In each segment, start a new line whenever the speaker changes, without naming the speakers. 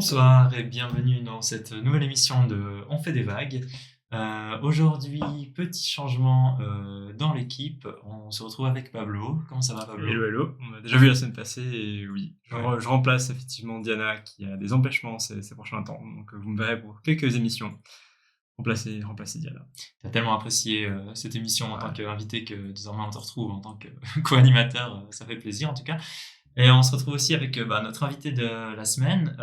Bonsoir et bienvenue dans cette nouvelle émission de On fait des vagues. Aujourd'hui, petit changement dans l'équipe. On se retrouve avec Pablo. Comment ça va, Pablo?
Hello, hello. On a déjà vu la semaine passée et oui,
Ouais.
je remplace effectivement Diana qui a des empêchements ces prochains temps. Donc vous me verrez pour quelques émissions remplacer Diana.
T'as tellement apprécié cette émission en tant
Ouais.
qu'invité que désormais on te retrouve en tant que co-animateur. Ça fait plaisir en tout cas. Et on se retrouve aussi avec notre invité de la semaine,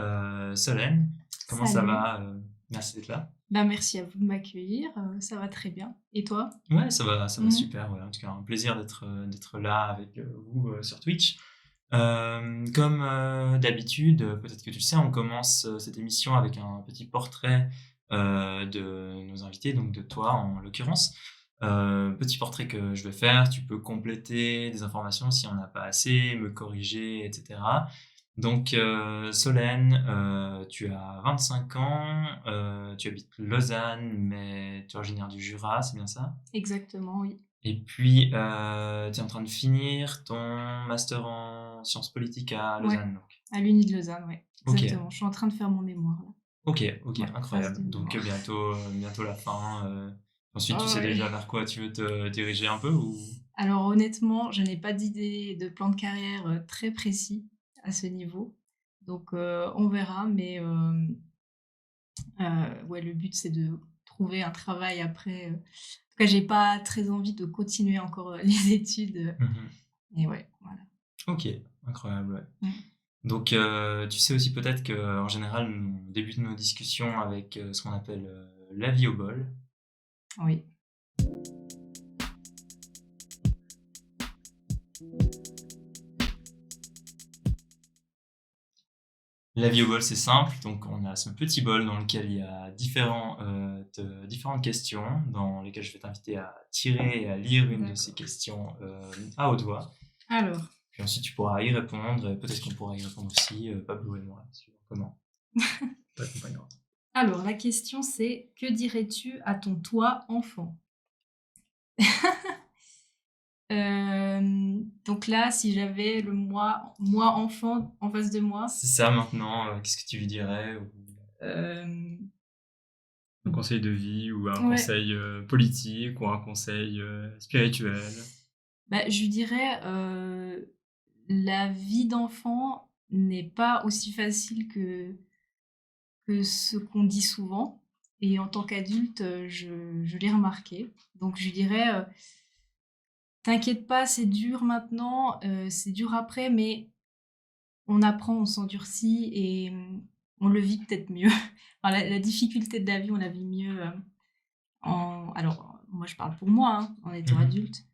Solène. Comment ça
Salut.
va? Merci d'être là.
Merci à vous de m'accueillir, ça va très bien. Et toi?
Ouais, ça va
Mmh.
super. Ouais. En tout cas, un plaisir d'être là avec vous sur Twitch. Comme d'habitude, peut-être que tu le sais, on commence cette émission avec un petit portrait de nos invités, donc de toi en l'occurrence. Petit portrait que je vais faire, tu peux compléter des informations si on n'a pas assez, me corriger, etc. Donc, Solène, tu as 25 ans, tu habites Lausanne, mais tu es originaire du Jura, c'est bien ça?
Exactement, oui.
Et puis, tu es en train de finir ton master en sciences politiques à
Ouais,
Lausanne, donc.
à l'Uni de Lausanne, ouais,
Ok,
exactement. Je suis en train de faire mon mémoire là.
ok,
Ouais, phase
incroyable.
de
Donc,
mémoire.
bientôt la fin. Ensuite, tu
Oh
sais
ouais.
déjà vers quoi tu veux te diriger un peu ou?
Alors honnêtement, je n'ai pas d'idée de plan de carrière, très précis à ce niveau. Donc on verra, mais ouais, le but c'est de trouver un travail après, en tout cas j'ai pas très envie de continuer encore, les études,
Mhm.
et ouais, voilà.
Ok, incroyable, ouais.
Mmh.
Donc, tu sais aussi peut-être qu'en général, on débute nos discussions avec ce qu'on appelle la vie au bol.
Oui.
La vie au bol, c'est simple. Donc, on a ce petit bol dans lequel il y a différentes questions dans lesquelles je vais t'inviter à tirer et à lire une de ces
D'accord.
questions à haute voix.
Alors,
Puis ensuite, tu pourras y répondre. Et peut-être qu'on pourra y répondre aussi, Pablo et moi, suivant comment.
T'accompagnera.
alors la question c'est: que dirais-tu à ton toi enfant? Donc là, si j'avais le moi enfant en face de moi,
C'est ça maintenant. Qu'est-ce que tu lui dirais ou...
hem,
Un conseil de vie ou un
ouais,
conseil politique ou un conseil spirituel.
bah, je lui dirais, la vie d'enfant n'est pas aussi facile que ce qu'on dit souvent, et en tant qu'adulte, je l'ai remarqué. Donc je lui dirais, «T'inquiète pas, c'est dur maintenant, c'est dur après, mais on apprend, on s'endurcit et on le vit peut-être mieux». Enfin, la difficulté de la vie, on la vit mieux, en alors, moi, je parle pour moi, hein, en étant
Mhm.
adulte,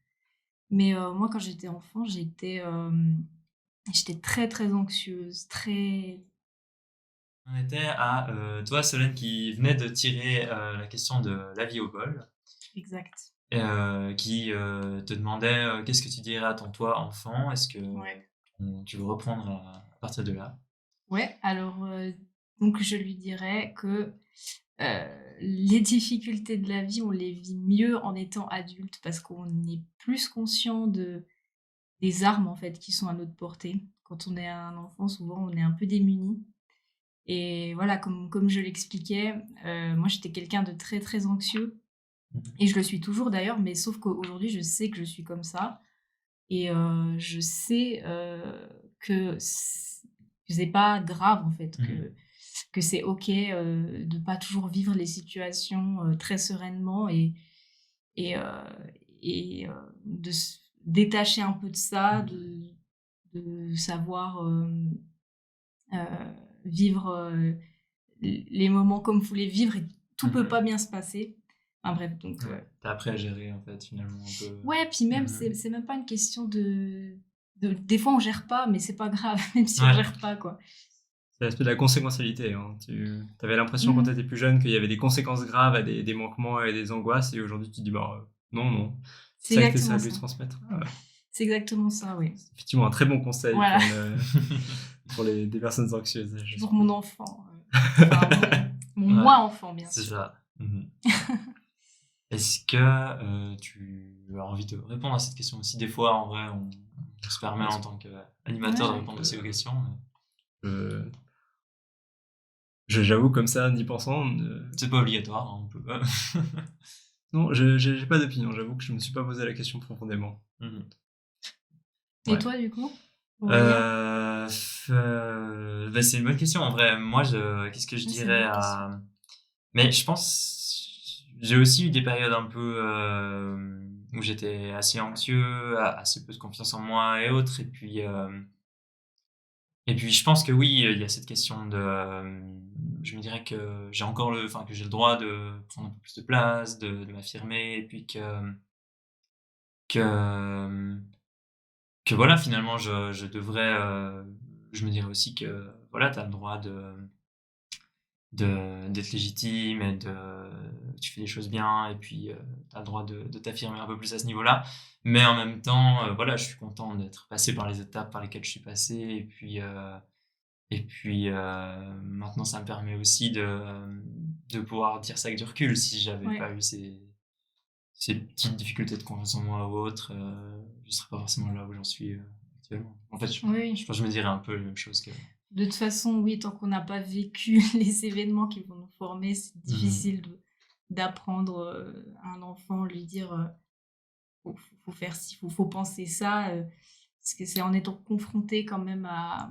mais moi, quand j'étais enfant, j'étais très, très anxieuse, très
On était à toi, Solène, qui venait de tirer la question de la vie au bol.
exact.
Qui te demandait qu'est-ce que tu dirais à ton toi enfant? Est-ce que
Ouais.
tu veux reprendre à partir de là?
Ouais, alors, donc je lui dirais que, les difficultés de la vie, on les vit mieux en étant adulte parce qu'on est plus conscient des armes, en fait, qui sont à notre portée. Quand on est un enfant, souvent, on est un peu démuni, et voilà, comme je l'expliquais, moi, j'étais quelqu'un de très, très anxieux,
Mhm.
et je le suis toujours d'ailleurs, mais sauf qu'aujourd'hui, je sais que je suis comme ça, et je sais, que c'est pas grave, en fait,
Mhm.
que c'est OK, de pas toujours vivre les situations, très sereinement, et heu de se détacher un peu de ça, de savoir, vivre, les moments comme faut les vivre, et tout peut
Mhm.
pas bien se passer. Enfin bref, donc
Ouais, t'as appris à gérer en fait finalement un peu.
ouais, puis même
Mhm.
c'est même pas une question de des fois on gère pas, mais c'est pas grave, même si on
Ouais,
gère pas, quoi.
C'est l'aspect de la conséquentialité. Hein. Tu avais l'impression quand tu
Mmh.
étais plus jeune qu'il y avait des conséquences graves à des manquements et des angoisses et aujourd'hui tu te dis bah non, non.
C'est
C'est ça que tu essaies
exactement
de lui
ça.
transmettre. Ah ouais.
C'est exactement ça, oui.
C'est effectivement un très bon conseil
Voilà,
pour des personnes anxieuses, je
pour
suppose.
mon enfant, enfin mon
ouais,
moi enfant, bien
c'est
sûr.
ça. Mhm. Est-ce que tu as envie de répondre à cette question aussi? Des fois, en vrai, on se permet
Ouais,
en tant qu'animateur de
Ouais.
répondre aussi aux questions.
euh, J'avoue, comme ça, en y pensant,
C'est pas obligatoire, hein, on peut.
non, j'ai pas d'opinion. J'avoue que je me suis pas posé la question profondément.
Mhm.
Et
Ouais.
toi, du coup, Aurélien?
Bah, c'est une bonne question en vrai. Moi, qu'est-ce que je
Oui, c'est une
dirais
bonne question.
à. Mais je pense, j'ai aussi eu des périodes un peu où j'étais assez anxieux, assez peu de confiance en moi et autres. Et puis je pense que oui, il y a cette question de. Je me dirais que enfin que j'ai le droit de prendre un peu plus de place, de m'affirmer, et puis que que voilà, finalement, je devrais. Je me dirais aussi que voilà, t'as le droit d'être légitime et tu fais les choses bien, et puis tu as le droit de t'affirmer un peu plus à ce niveau-là. Mais en même temps, voilà, je suis content d'être passé par les étapes par lesquelles je suis passé, et puis maintenant, ça me permet aussi de pouvoir dire ça avec du recul. Si j'avais
Ouais.
pas eu ces petites difficultés de confiance en moi ou autre, je serais pas forcément là où j'en suis actuellement. En fait,
Oui.
je pense que je me dirais un peu la même chose que.
De toute façon, oui, tant qu'on n'a pas vécu les événements qui vont nous former, c'est difficile d'apprendre à un enfant, lui dire faut faire ci, faut penser ça, parce que c'est en étant confronté quand même à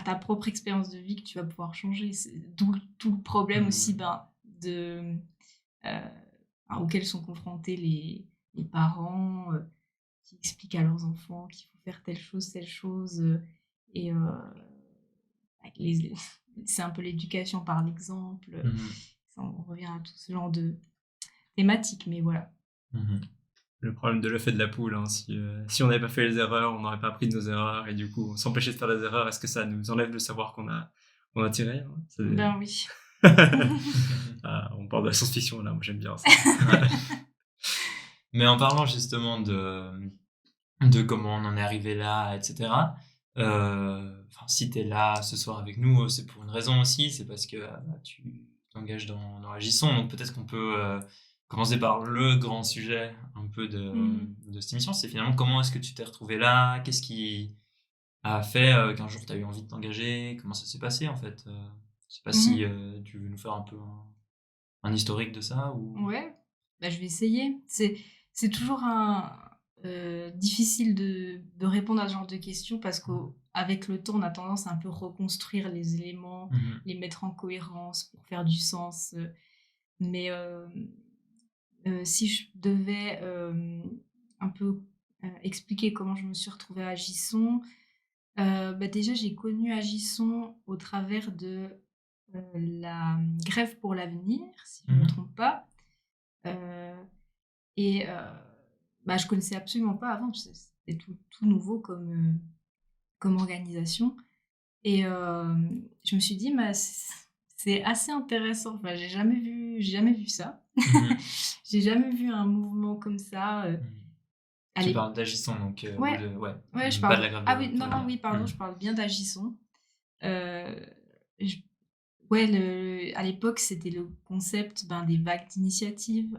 ta propre expérience de vie que tu vas pouvoir changer. D'où tout le problème aussi
Mhm.
euh, auquel sont confrontés les parents qui expliquent à leurs enfants qu'il faut faire telle chose. Et les- c'est un peu l'éducation par l'exemple.
Mhm.
On revient à tout ce genre de thématiques, mais voilà.
Mhm.
Le problème de l'œuf et de la poule, hein. Si on n'avait pas fait les erreurs, on n'aurait pas appris de nos erreurs, et du coup, s'empêcher de faire les erreurs, est-ce que ça nous enlève le savoir qu'on a tiré, hein?
Ben oui.
Ah, on parle de la science-fiction là, moi j'aime bien ça.
Ouais. Mais en parlant justement de comment on en est arrivé là, etc. Enfin, si tu es là ce soir avec nous, c'est pour une raison aussi, c'est parce que bah, tu t'engages dans Agissons. Donc peut-être qu'on peut commencer par le grand sujet un peu
Mhm.
de cette émission. C'est finalement comment est-ce que tu t'es retrouvé là? Qu'est-ce qui a fait qu'un jour tu as eu envie de t'engager? Comment ça s'est passé en fait? Je sais pas si
Mhm.
tu veux nous faire un peu un historique de ça ou.
Ouais, bah, je vais essayer. C'est toujours difficile de répondre à ce genre de questions parce qu'avec le temps, on a tendance à un peu reconstruire les éléments,
Mhm.
les mettre en cohérence pour faire du sens. Mais si je devais un peu expliquer comment je me suis retrouvée à Agisson, bah, déjà j'ai connu Agisson au travers de la grève pour l'avenir, si je ne me
Mhm.
trompe pas. Heu et bah, je connaissais absolument pas avant, c'était tout nouveau comme organisation et je me suis dit: «Bah, c'est assez intéressant». Enfin, j'ai jamais vu ça.
Mhm.
J'ai jamais vu un mouvement comme ça,
Mhm.
à
Tu
l'ép
parles d'Agissons, donc, ou
ouais,
de. Ouais,
ouais, je
pas
parle
de la grève
ah oui,
pour
non, non,
l'avenir.
oui, pardon,
Mhm.
je parle bien d'Agisson. Heu, je Ouais, à l'époque, c'était le concept, ben, des vagues d'initiatives,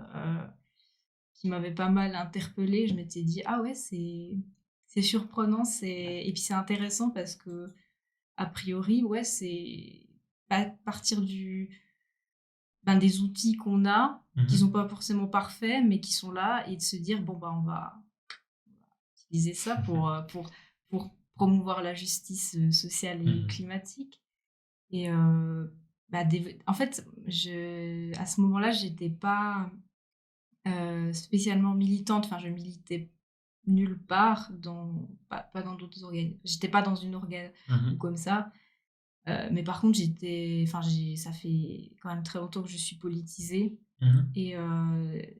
qui m'avait pas mal interpellée. Je m'étais dit: «Ah ouais, c'est surprenant, et puis c'est intéressant parce que a priori, ouais, c'est à partir des outils qu'on a, qui sont
Mhm.
pas forcément parfaits, mais qui sont là et de se dire: "Bon, bah, on va utiliser ça pour promouvoir la justice, sociale et
Mhm.
climatique"». Et bah, en fait, à ce moment-là, j'étais pas spécialement militante, enfin je militais nulle part pas dans d'autres organes. J'étais pas dans une organe ou
Mhm.
comme ça, mais par contre ça fait quand même très longtemps que je suis politisée
Mhm.
et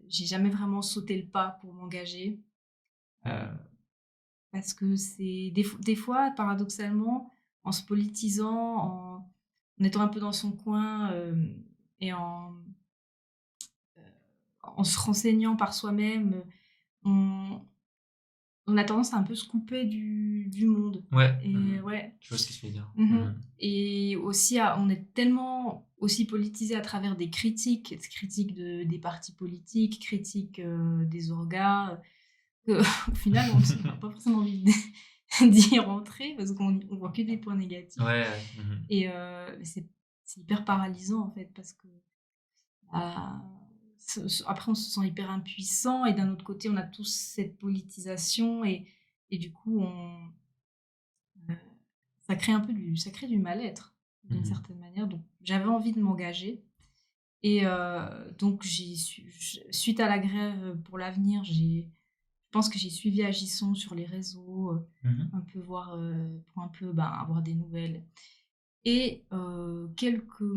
j'ai jamais vraiment sauté le pas pour m'engager, heu,
Mhm.
parce que c'est des fois, paradoxalement, en se politisant, en étant un peu dans son coin, et en se renseignant par soi-même, on on a tendance à un peu se couper du monde
Ouais.
et
Mhm.
ouais.
Je vois ce que tu veux dire.
Mmh.
Mhm.
Et aussi on est tellement aussi politisé à travers des critiques des partis politiques, critiques, des orgas, qu'au final on n'a pas forcément envie d'y rentrer parce qu'on voit que des points négatifs
Ouais, ouais. Mhm.
et c'est hyper paralysant en fait parce que bah, après on se sent hyper impuissant et d'un autre côté on a tous cette politisation et du coup euh, ça crée du mal-être d'une
Mhm.
certaine manière. Donc j'avais envie de m'engager et donc suite à la grève pour l'avenir, je pense que j'ai suivi Agisson sur les réseaux,
Mhm.
un peu voir, pour un peu, ben, avoir des nouvelles. Et quelques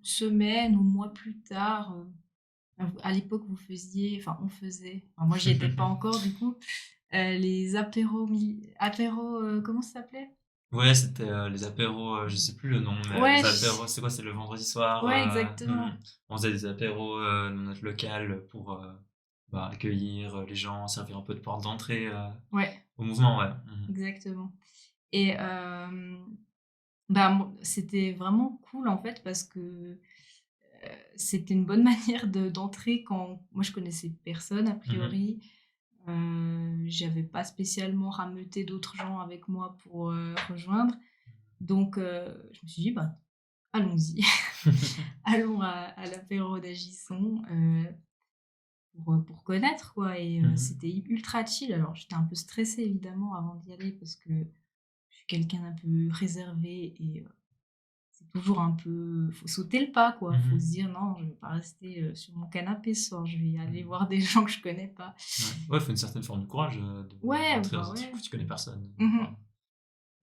semaines ou mois plus tard, à l'époque, on faisait, enfin, moi j'y étais pas encore du coup, les apéros, comment ça s'appelait?
Ouais, c'était les apéros, je sais plus le nom, mais
Ouais,
les apéros, c'est quoi? C'est le vendredi soir.
ouais, exactement.
On faisait des apéros dans notre local pour bah, accueillir les gens, servir un peu de porte d'entrée
Ouais,
au mouvement, ouais. Mhm.
exactement. Et bah, c'était vraiment cool en fait parce que c'était une bonne manière d'entrer quand moi je connaissais personne a
Mhm.
priori. J'avais pas spécialement rameuté d'autres gens avec moi pour, rejoindre. Donc je me suis dit: «Bah, allons-y, allons à l'apéro d'Agisson, pour connaître quoi» et
Mhm.
c'était ultra chill. Alors j'étais un peu stressée évidemment avant d'y aller parce que je suis quelqu'un d'un peu réservé et c'est toujours un peu faut sauter le pas quoi. Faut se
Mhm.
dire: «Non, je vais pas rester, sur mon canapé ce soir, je vais aller
Mhm.
voir des gens que je connais pas».
Ouais, ouais, faut une certaine forme de courage
Ouais,
d'entrer
bah,
dans un truc
ouais.
où tu connais personne.
Mmh.
Enfin,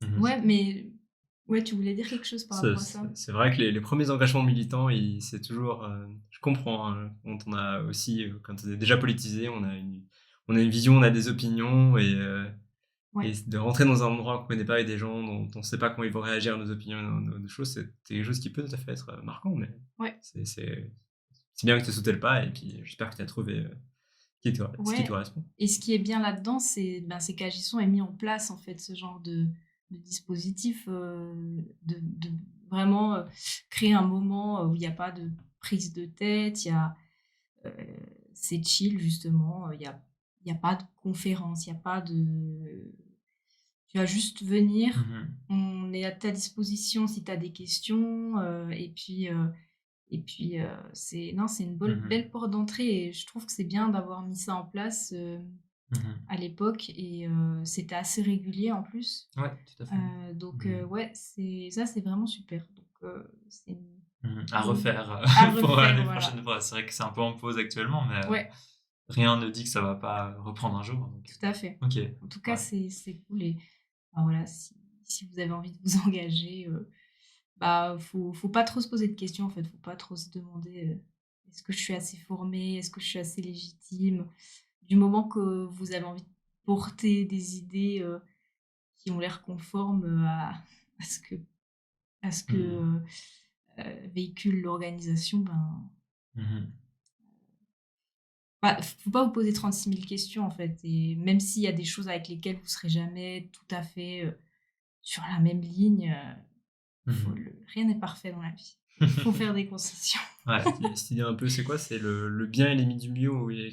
mhm.
Ouais, mais ouais, tu voulais dire quelque chose par rapport à ça?
C'est vrai que les premiers engagements militants, c'est toujours. Je comprends, hein, quand on a aussi, quand on est déjà politisé, on a une vision, on a des opinions et
Ouais,
de rentrer dans un endroit qu'on connaît pas avec des gens dont on ne sait pas comment ils vont réagir à nos opinions, nos choses, c'est quelque chose qui peut tout à fait être marquant, mais
ouais,
c'est bien que tu aies sauté le pas et puis j'espère que tu as trouvé ce qui te
ouais
correspond.
et ce qui est bien là-dedans, c'est qu'Agisson ait mis en place, en fait, ce genre de dispositif, de vraiment, créer un moment, où il y a pas de prise de tête, heu, c'est chill justement, il y a pas de conférence, il y a pas de tu vas juste venir,
Mhm.
on est à ta disposition si tu as des questions, et puis, c'est non, c'est une belle
Mhm.
porte d'entrée et je trouve que c'est bien d'avoir mis ça en place,
Mhm.
à l'époque et c'était assez régulier en plus.
Ouais, tout à fait.
Donc
Mhm.
ouais, c'est vraiment super. Donc c'est
Mhm. À
une
refaire
à
pour
refaire,
les
voilà.
prochaines fois. C'est vrai que c'est un peu en pause actuellement, mais
Ouais,
rien ne dit que ça va pas reprendre un jour. Donc,
tout à fait.
ok,
En tout cas,
ouais.
c'est cool et enfin voilà, si vous avez envie de vous engager, bah, faut pas trop se poser de questions, en fait. Faut pas trop se demander, «Est-ce que je suis assez formée? Est-ce que je suis assez légitime?» Du moment que vous avez envie de porter des idées, qui ont l'air conformes, à ce que à ce que,
Mhm.
véhicule l'organisation, ben,
Mhm.
bah, faut pas vous poser 36 000 questions, en fait et même s'il y a des choses avec lesquelles vous serez jamais tout à fait, sur la même ligne, faut
Mhm.
le rien n'est parfait dans la vie. Il faut faire des concessions.
Ouais.
Cette idée un peu, c'est quoi? C'est le bien et l'ennemi du mieux ou
Le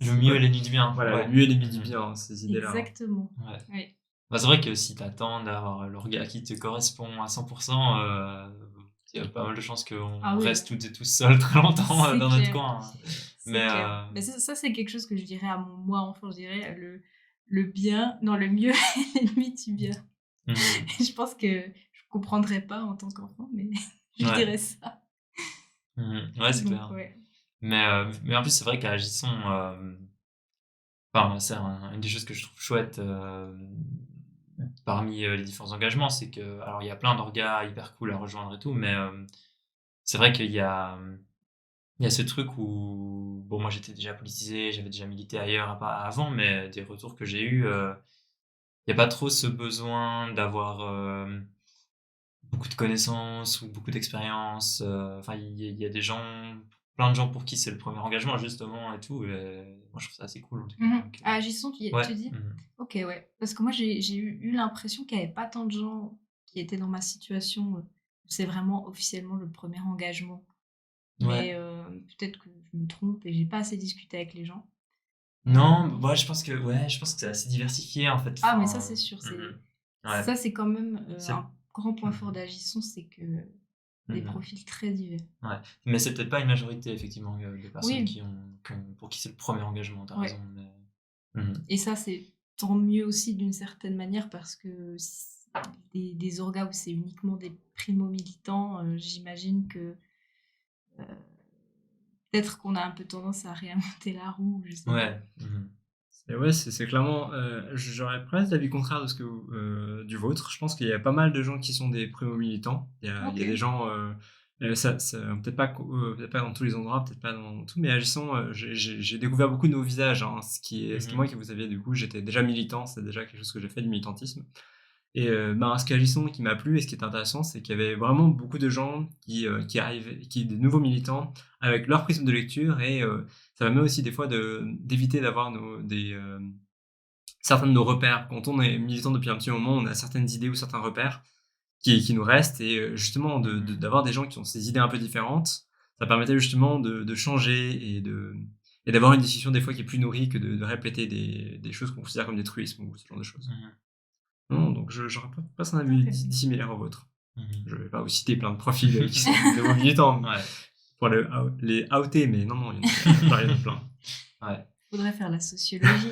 c'est
mieux
quoi?
et l'ennemi du bien.
Voilà, le
Ouais.
mieux et l'ennemi du
Mhm.
bien, hein, ces idées-là, hein.
Exactement.
Ouais.
Oui.
Bah, c'est vrai que si t'attends d'avoir l'orga qui te correspond à 100%, il y a pas mal de chances
Ah
qu'on
oui,
reste toutes et tous seuls très longtemps
c'est
dans notre
clair,
coin, hein.
c'est
Mais
clair. Mais ça, c'est quelque chose que je dirais à mon moi enfant, je dirais, le bien non, le mieux est l'ennemi du bien.
mhm.
Je pense que je comprendrais pas en tant qu'enfant, mais je
Ouais.
dirais ça.
Mhm. Ouais, c'est
Donc
clair.
ouais.
Mais en plus, c'est vrai qu'à Agisson, enfin, c'est une des choses que je trouve chouette parmi les différents engagements, c'est que, alors il y a plein d'orgas hyper cool à rejoindre et tout, mais c'est vrai qu'il y a, il y a ce truc où, bon, moi j'étais déjà politisé, j'avais déjà milité ailleurs avant, mais des retours que j'ai eus, il y a pas trop ce besoin d'avoir beaucoup de connaissances ou beaucoup d'expérience. Enfin, il y a des gens, plein de gens pour qui c'est le premier engagement justement et tout. Et moi je trouve ça assez cool en tout cas.
Mmh.
Donc,
À Agisson,
ouais.
tu dis?
Mhm.
OK, ouais. Parce que moi, j'ai eu l'impression qu'il y avait pas tant de gens qui étaient dans ma situation, où c'est vraiment officiellement le premier engagement.
Ouais.
Mais peut-être que je me trompe et j'ai pas assez discuté avec les gens.
Non,
Hem,
ouais, je pense que c'est assez diversifié en fait.
ah mais ça, c'est
Enfin,
sûr,
mhm. Ouais.
ça, c'est quand même,
C'est,
un grand point fort
mhm.
d'Agisson, c'est que des
Mhm.
profils très divers.
Ouais. Mais c'est peut-être pas une majorité, effectivement, de personnes
Oui,
pour qui c'est le premier engagement, t'as
ouais.
raison. Mhm.
Et ça, c'est tant mieux aussi d'une certaine manière parce que des orgas où c'est uniquement des primo-militants, j'imagine que peut-être qu'on a un peu tendance à réinventer la roue, je sais pas.
Ouais. Mhm.
Et ouais, c'est clairement, j'aurais presque l'avis contraire de ce que du vôtre. Je pense qu'il y a pas mal de gens qui sont des primo-militants. Il y a des
Ok,
gens, ça peut-être pas dans tous les endroits, peut-être pas dans tout, mais agissant, j'ai découvert beaucoup de nouveaux visages, hein, ce qui
Mhm.
moi qui vous aviez du coup, j'étais déjà militant, c'est déjà quelque chose que j'ai fait du militantisme. Et ben, ce qu'agissant qui m'a plu et ce qui est intéressant, c'est qu'il y avait vraiment beaucoup de gens qui arrivaient, des nouveaux militants avec leur prisme de lecture et ça permet aussi des fois d'éviter d'avoir certains de nos repères. Quand on est militant depuis un petit moment, on a certaines idées ou certains repères qui nous restent et justement d'avoir des gens qui ont ces idées un peu différentes, ça permettait justement de changer et d'avoir une discussion des fois qui est plus nourrie que de répéter des choses qu'on considère comme des truismes ou ce genre de choses.
Mhm.
Non, donc j'aurais pas un avis
ok.
dissimilaire au vôtre.
Mhm.
Je vais pas vous citer plein de profils qui sont des nouveaux militants
Ouais.
pour les outer, mais non, il y en a plein.
Ouais.
Faudrait faire la sociologie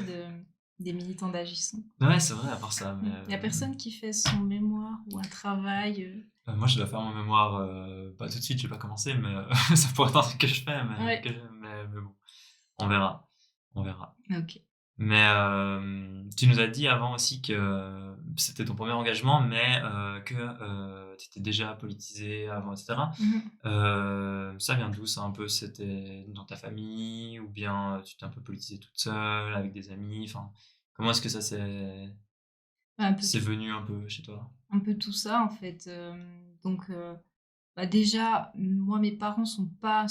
des militants d'Agissons.
Ouais, c'est vrai, à part ça. Mais,
Il y a personne qui fait son mémoire ou un travail.
moi, je dois faire mon mémoire, pas tout de suite, j'ai pas commencé, mais ça pourrait être un truc que je fais,
Ouais.
mais bon, on verra. On verra.
Ok.
Mais tu nous as dit avant aussi que c'était ton premier engagement, mais que tu étais déjà politisé avant, etc.
Mhm.
Ça vient d'où ça un peu? C'était dans ta famille ou bien tu t'es un peu politisée toute seule, avec des amis? Enfin, comment est-ce que ça
Un peu
c'est venu un peu chez toi?
un peu tout ça en fait. Donc, bah, déjà, moi, mes parents sont pas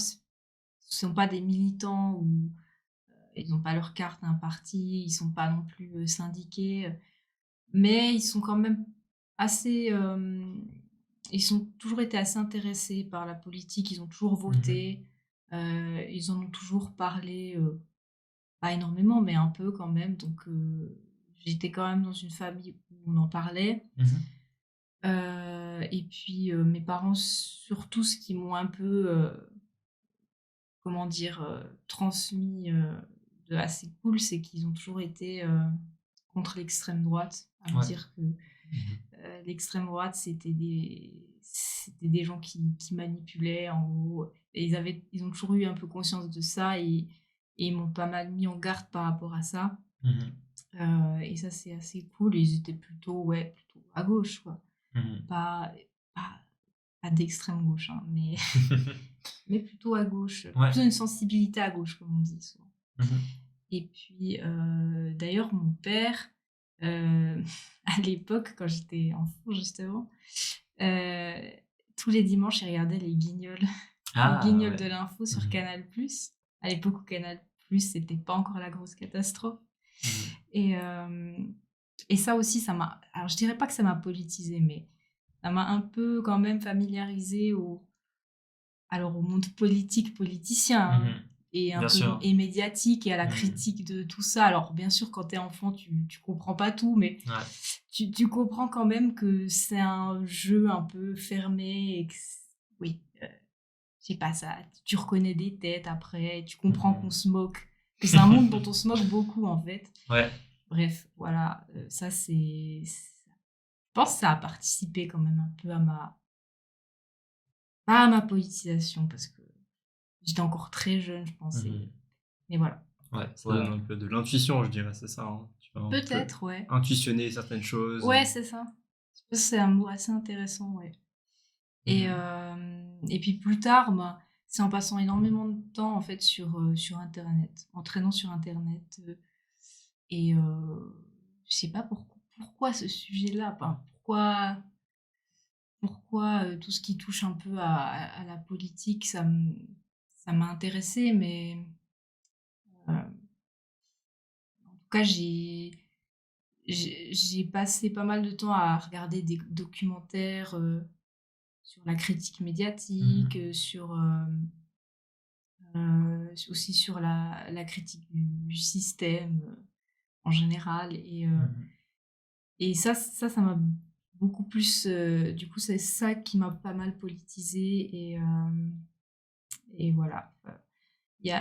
des militants ou ils n'ont pas leur carte d'un parti, ils sont pas non plus syndiqués, mais ils sont quand même assez. Ils ont toujours été assez intéressés par la politique, ils ont toujours
Mmh.
voté, ils en ont toujours parlé, pas énormément, mais un peu quand même. Donc, j'étais quand même dans une famille où on en parlait.
Mmh.
Et puis, mes parents, surtout, ce qui m'ont un peu, comment dire? Transmis, de assez cool, c'est qu'ils ont toujours été, contre l'extrême droite, à me
Ouais.
dire que,
Mmh.
l'extrême droite, c'était des gens qui manipulaient, en gros, et ils ont toujours eu un peu conscience de ça et ils m'ont pas mal mis en garde par rapport à ça,
Mmh.
et ça, c'est assez cool et ils étaient plutôt, ouais, plutôt à gauche, quoi.
Mmh.
Pas pas pas d'extrême gauche, hein, mais mais plutôt à gauche,
Ouais.
plutôt une sensibilité à gauche, comme on dit souvent.
Mmh.
Et puis, d'ailleurs, mon père, heu, à l'époque, quand j'étais enfant, justement, heu, tous les dimanches, il regardait les
Ah
Guignols
ouais.
de l'info sur
Mmh.
Canal+. À l'époque où Canal+, c'était pas encore la grosse catastrophe
Mmh.
et hem et ça aussi, ça m'a alors je dirais pas que ça m'a politisée, mais ça m'a un peu quand même familiarisée au monde politique, politicien, hein,
Mmh.
et un
Bien
peu
sûr.
et médiatique et à la
Mmh.
critique de tout ça. Alors bien sûr, quand tu es enfant, tu comprends pas tout, mais
Ouais.
tu comprends quand même que c'est un jeu un peu fermé et que oui, je sais pas, ça tu reconnais des têtes après, tu comprends qu'on
Mmh.
se moque, que c'est un monde dont on se moque beaucoup, en fait.
Ouais.
Bref, voilà, ça je pense que ça a participé quand même un peu à ma pas à ma politisation parce que j'étais encore très jeune, je pense,
Mmh.
mais voilà.
Ouais,
Ça
ouais,
donne
ouais.
un peu de l'intuition, je dirais, c'est ça, hein. Tu vas un peu
Peut-être, ouais.
intuitionner certaines choses.
Ouais, c'est ça. Je pense que c'est un mot assez intéressant, ouais.
Mmh.
Et puis plus tard, bah, c'est en passant énormément de temps, en fait, sur internet, en traînant sur internet, et je sais pas pourquoi ce sujet-là? Enfin, pourquoi, tout ce qui touche un peu à la politique, ça m'a intéressée, mais, en tout cas, j'ai passé pas mal de temps à regarder des documentaires, sur la critique médiatique,
Mmh.
aussi sur la critique du système, en général,
Mmh.
et ça m'a beaucoup plus. Du coup, c'est ça qui m'a pas mal politisée et voilà.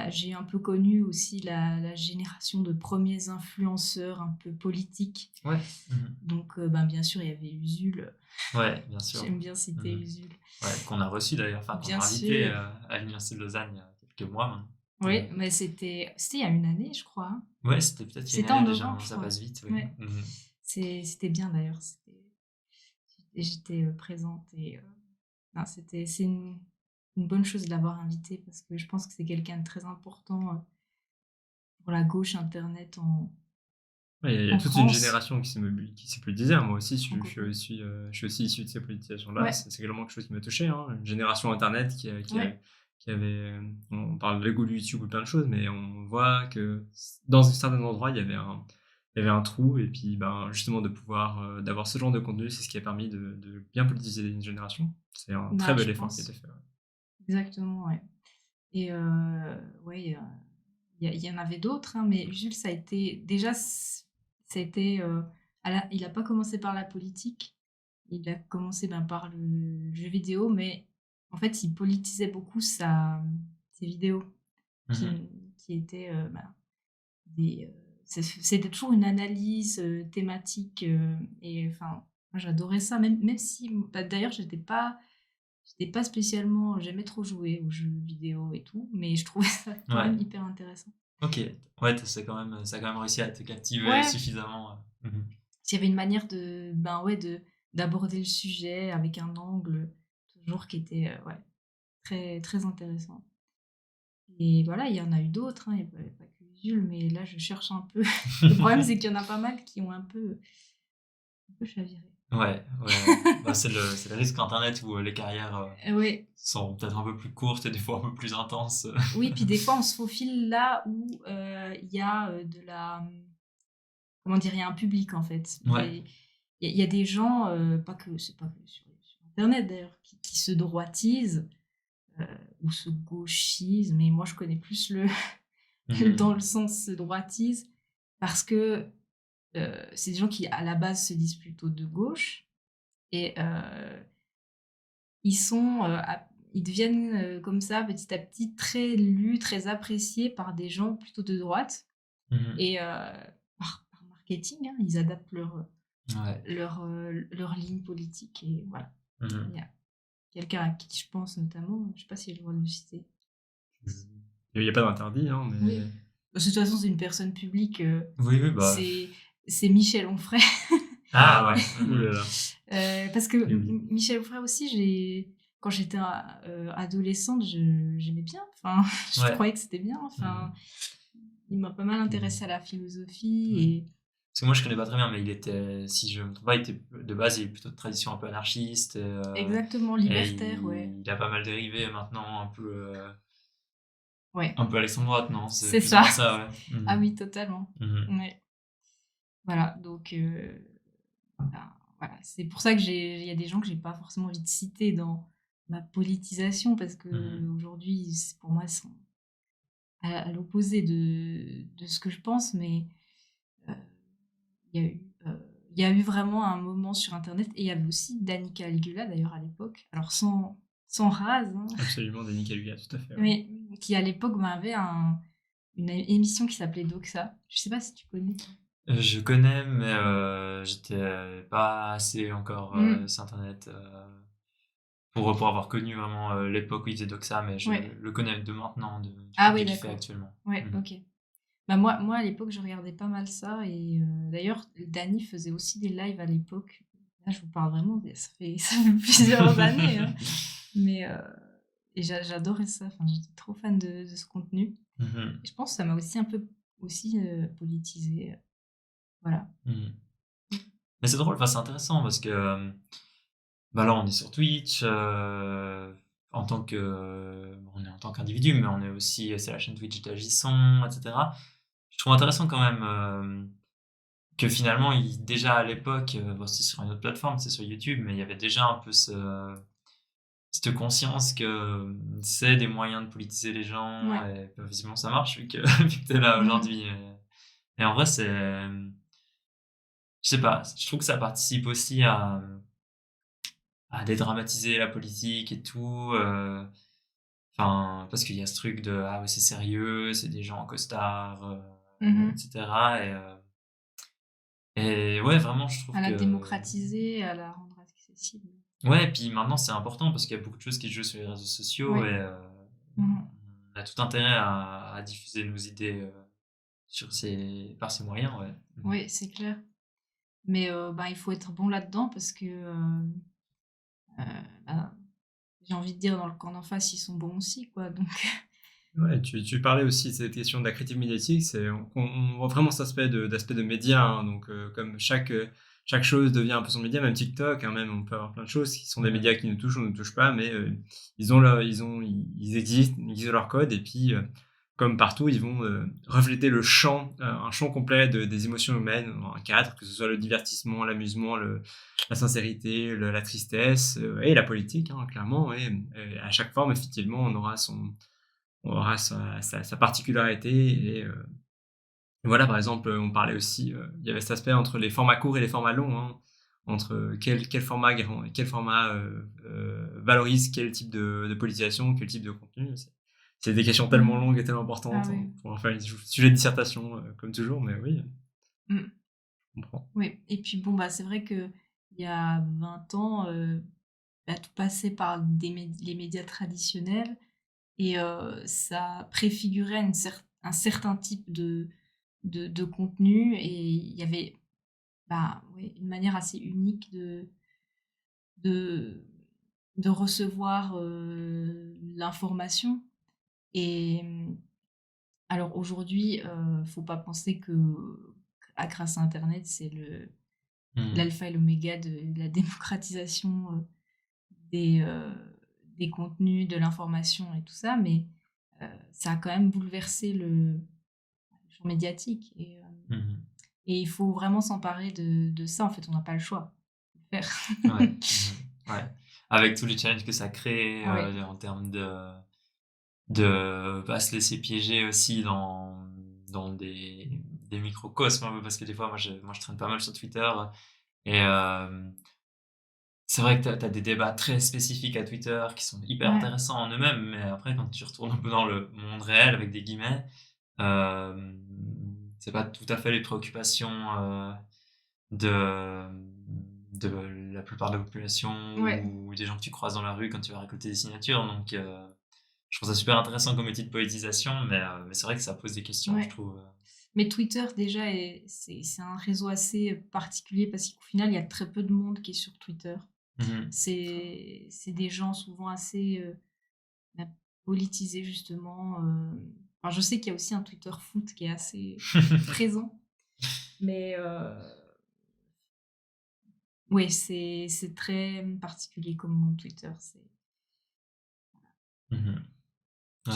J'ai un peu connu aussi la génération de premiers influenceurs un peu politiques.
Ouais. Mhm.
Donc, ben, bien sûr, il y avait Usul.
Ouais, bien sûr.
J'aime bien citer
Mhm.
Usul.
Ouais, qu'on a reçu d'ailleurs, enfin qu'on
Bien
a invité
sûr.
à l'Université de Lausanne il y a quelques mois maintenant.
Oui, mais c'était il y a une année, je crois. Hein.
Ouais, c'était peut-être il y a une
C'était en
année déjà,
novembre, je
ça
crois.
passe vite, oui.
Ouais.
Mhm.
C'était bien d'ailleurs. J'étais présente et non, c'est une bonne chose de l'avoir invité parce que je pense que c'est quelqu'un de très important pour la gauche Internet
Ouais, il y a
en
toute une
France.
génération qui s'est politisée, hein. Moi aussi, je
Francophone.
suis aussi issu de ces politisations-là.
Ouais,
C'est également quelque chose qui m'a touché, hein. Une génération Internet
ouais,
qui avait, on parle de l'ego de YouTube ou plein de choses, mais on voit que dans un certain endroit, il y avait un trou, et puis, ben, justement, de pouvoir, d'avoir ce genre de contenu, c'est ce qui a permis de bien politiser une génération. C'est un très
bah,
bel
je
effort qui a été
pense.
fait, ouais.
Exactement, ouais. Et ouais, il y en avait d'autres, hein, mais Jules, ça a été déjà, ça a été, il a pas commencé par la politique, il a commencé ben, par le jeu vidéo, mais en fait, il politisait beaucoup ses vidéos qui,
Mhm.
qui étaient ben, c'était toujours une analyse thématique et enfin, moi j'adorais ça, même si, bah, d'ailleurs, j'étais pas spécialement, j'aimais trop jouer aux jeux vidéo et tout, mais je trouvais ça quand
Ouais,
même hyper intéressant.
ok. Ouais, ça a quand même réussi à te captiver
Ouais,
suffisamment. Mhm.
il y avait une manière ben ouais, d'aborder le sujet avec un angle toujours qui était ouais, très, très intéressant. Et voilà, il y en a eu d'autres, hein, il n'y avait pas que Usul, mais là je cherche un peu. Le problème, c'est qu'il y en a pas mal qui ont un peu chaviré.
Ouais, ouais. Bah, c'est le risque Internet où les carrières
Ouais,
sont peut-être un peu plus courtes et des fois un peu plus intenses.
oui, puis des fois on se faufile là où il y a comment dire, il y a un public en fait.
Ouais.
Il y a des gens, c'est pas que sur internet d'ailleurs, qui se droitisent, heu, ou se gauchisent, mais moi je connais plus le dans
Mhm.
le sens se droitisent parce que, c'est des gens qui à la base se disent plutôt de gauche et ils sont, ils deviennent, comme ça petit à petit très lus, très appréciés par des gens plutôt de droite
Mhm.
et par marketing, hein, ils adaptent
Ouais.
leur ligne politique et voilà. Il
Mhm.
y a quelqu'un à qui je pense notamment, je sais pas si j'ai le droit de le citer.
Il y a pas d'interdit, hein,
Oui.
mais
De toute façon, c'est une personne publique,
Oui, oui, bah.
c'est c'est Michel Onfray.
Ah ouais.
ouh
Mhm.
là là,
Parce que
oui, oui.
Michel Onfray aussi, quand j'étais adolescente, j'aimais bien, enfin, je
Ouais.
croyais que c'était bien, enfin,
Mhm.
il m'a pas mal intéressée
Mmh.
à la philosophie
Mhm.
et
Parce que moi je connais pas très bien, mais il était, si je me trompe pas, il était de base, il est plutôt de tradition un peu anarchiste
exactement,
et
libertaire, ouais.
il a pas mal dérivé maintenant
Ouais,
un peu à l'extrême droite, non? C'est
c'est
plus ou
ça.
moins ça, ouais.
Ah
Mhm.
oui, totalement.
Mhm.
Ouais. Voilà, donc ben, voilà, c'est pour ça que il y a des gens que j'ai pas forcément envie de citer dans ma politisation parce
Mhm.
qu'aujourd'hui, pour moi, ils sont à l'opposé de ce que je pense, mais heu, il y a eu vraiment un moment sur internet et il y avait aussi Dani Caligula d'ailleurs à l'époque, alors sans rase, hein,
Absolument, Denis Kaluuya, tout à fait, ouais.
mais qui à l'époque, ben, avait une émission qui s'appelait Doxa. Je sais pas si tu connais?
Je connais, mais j'étais pas assez encore
Mmh,
sur internet pour avoir connu vraiment l'époque où il faisait Doxa, mais je
ouais.
le connais de maintenant, du
Ah oui,
contenu qu'il fait
d'accord.
actuellement.
Ouais,
Mhm.
OK. Bah, moi à l'époque, je regardais pas mal ça et d'ailleurs, Dany faisait aussi des lives à l'époque. Là, je vous parle vraiment ça fait plusieurs années, hein, mais et j'adorais ça, enfin, j'étais trop fan de ce contenu
Mhm.
et je pense que ça m'a aussi un peu aussi, politisée, voilà.
Mhm. Mais c'est drôle, enfin, c'est intéressant parce que bah là, on est sur Twitch en tant que, on est en tant qu'individu, mais on est aussi, c'est la chaîne Twitch d'Agisson, etc. Je trouve intéressant quand même que finalement, déjà à l'époque, bon, c'était sur une autre plateforme, c'est sur YouTube, mais il y avait déjà un peu cette conscience que c'est des moyens de politiser les gens,
Ouais.
et bah, visiblement ça marche vu que, vu que t'es là aujourd'hui. Et en vrai, je sais pas, je trouve que ça participe aussi à. à dédramatiser la politique et tout. Enfin, parce qu'il y a ce truc de ah ouais, c'est sérieux, c'est des gens en costard, etc. Et ouais, vraiment, je trouve
À la
que
démocratiser, à la rendre accessible.
ouais, et puis maintenant c'est important parce qu'il y a beaucoup de choses qui se jouent sur les réseaux sociaux
Ouais.
et
Mhm.
on a tout intérêt à diffuser nos idées par ces moyens, ouais.
Oui, c'est clair. Mais ben, il faut être bon là-dedans parce que ben, j'ai envie de dire dans le camp d'en face, ils sont bons aussi, quoi. Donc,
Ouais, tu parlais aussi de cette question de la critique médiatique, on voit vraiment cet d'aspect de média, hein, donc comme chaque chose devient un peu son média, même TikTok, hein, même on peut avoir plein de choses qui sont des médias qui nous touchent ou ne nous touchent pas, mais ils existent, ils ont leur code, et puis comme partout, ils vont refléter un champ complet des émotions humaines, un cadre, que ce soit le divertissement, l'amusement, la sincérité, la tristesse, et la politique, hein, clairement, et à chaque forme, effectivement, on aura sa particularité, et voilà, par exemple, on parlait aussi, il y avait cet aspect entre les formats courts et les formats longs, hein, entre quel format valorise quel type de politisation, quel type de contenu. C'est des questions tellement longues et tellement importantes,
Ah
hein,
oui.
pour en faire un sujet de dissertation, comme toujours, mais oui,
Mm.
je comprends.
Oui. Et puis bon, bah, c'est vrai que il y a 20 ans, bah, tout passait par les médias traditionnels et ça préfigurait un certain type de contenu et il y avait bah, oui, une manière assez unique de, de recevoir l'information. Et alors aujourd'hui, faut pas penser grâce à Internet, c'est
Mhm.
l'alpha et l'oméga de la démocratisation des, euh, des contenus, de l'information et tout ça, mais ça a quand même bouleversé le champ médiatique.
Mhm.
Et il faut vraiment s'emparer de ça. En fait, on n'a pas le choix. Faut le faire.
Ouais. Mhm. Ouais. Avec tous les challenges que ça crée
Ah ouais.
en termes de pas se laisser piéger aussi dans des microcosmes un peu, parce que des fois moi je traîne pas mal sur Twitter et c'est vrai que t'as des débats très spécifiques à Twitter qui sont hyper
Ouais.
intéressants en eux-mêmes, mais après quand tu retournes un peu dans le monde réel avec des guillemets, euh, c'est pas tout à fait les préoccupations de de la plupart de la population
Ouais.
ou des gens que tu croises dans la rue quand tu vas récolter des signatures, donc je trouve ça super intéressant comme outil de politisation, mais c'est vrai que ça pose des questions, je
Ouais.
trouve.
Mais Twitter, déjà, c'est un réseau assez particulier parce qu'au final, il y a très peu de monde qui est sur Twitter.
Mhm.
C'est des gens souvent assez bah, politisés, justement. Enfin, je sais qu'il y a aussi un Twitter foot qui est assez présent. Mais oui, c'est très particulier comme monde Twitter.
Mhm. Ouais,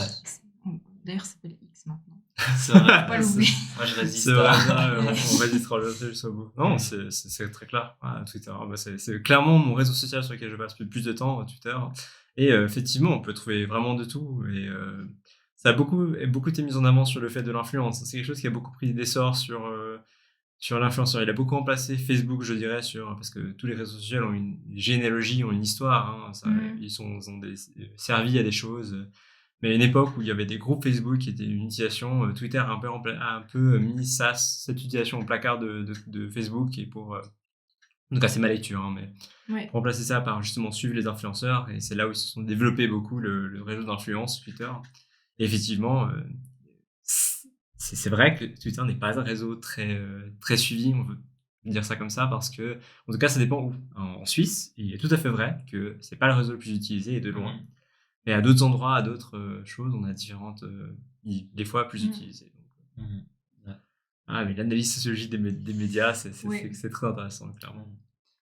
D'ailleurs, ça s'appelle X maintenant.
c'est vrai.
Pas l'oublier.
Moi, je
C'est
résiste
vrai,
à.
ça,
Ouais.
on résistera jusqu'au bout. Non,
Ouais.
c'est très clair. Twitter, bah, c'est clairement mon réseau social sur lequel je passe le plus de temps, Twitter. Et effectivement, on peut trouver vraiment de tout. Et ça a beaucoup été mis en avant sur le fait de l'influence. C'est quelque chose qui a beaucoup pris d'essor sur l'influenceur. Il a beaucoup remplacé Facebook, je dirais, parce que tous les réseaux sociaux ont une généalogie, ont une histoire, hein. Ils ont servi à des choses. Mais à une époque où il y avait des groupes Facebook qui étaient une utilisation, Twitter a un peu mis cette utilisation au placard de Facebook, et en tout cas c'est ma lecture, hein, mais
Ouais.
pour remplacer ça par justement suivre les influenceurs, et c'est là où ils se sont développés beaucoup le réseau d'influence Twitter. Et effectivement, c'est vrai que Twitter n'est pas un réseau très suivi, on veut dire ça comme ça, parce que, en tout cas, ça dépend où. En Suisse, il est tout à fait vrai que c'est pas le réseau le plus utilisé, et de loin.
Mhm.
Et à d'autres endroits, à d'autres choses, on a différentes, des fois plus
Mm.
utilisées. Donc,
Mhm. Ouais.
mais l'analyse sociologique des médias,
Ouais.
c'est très intéressant, clairement.
Mhm.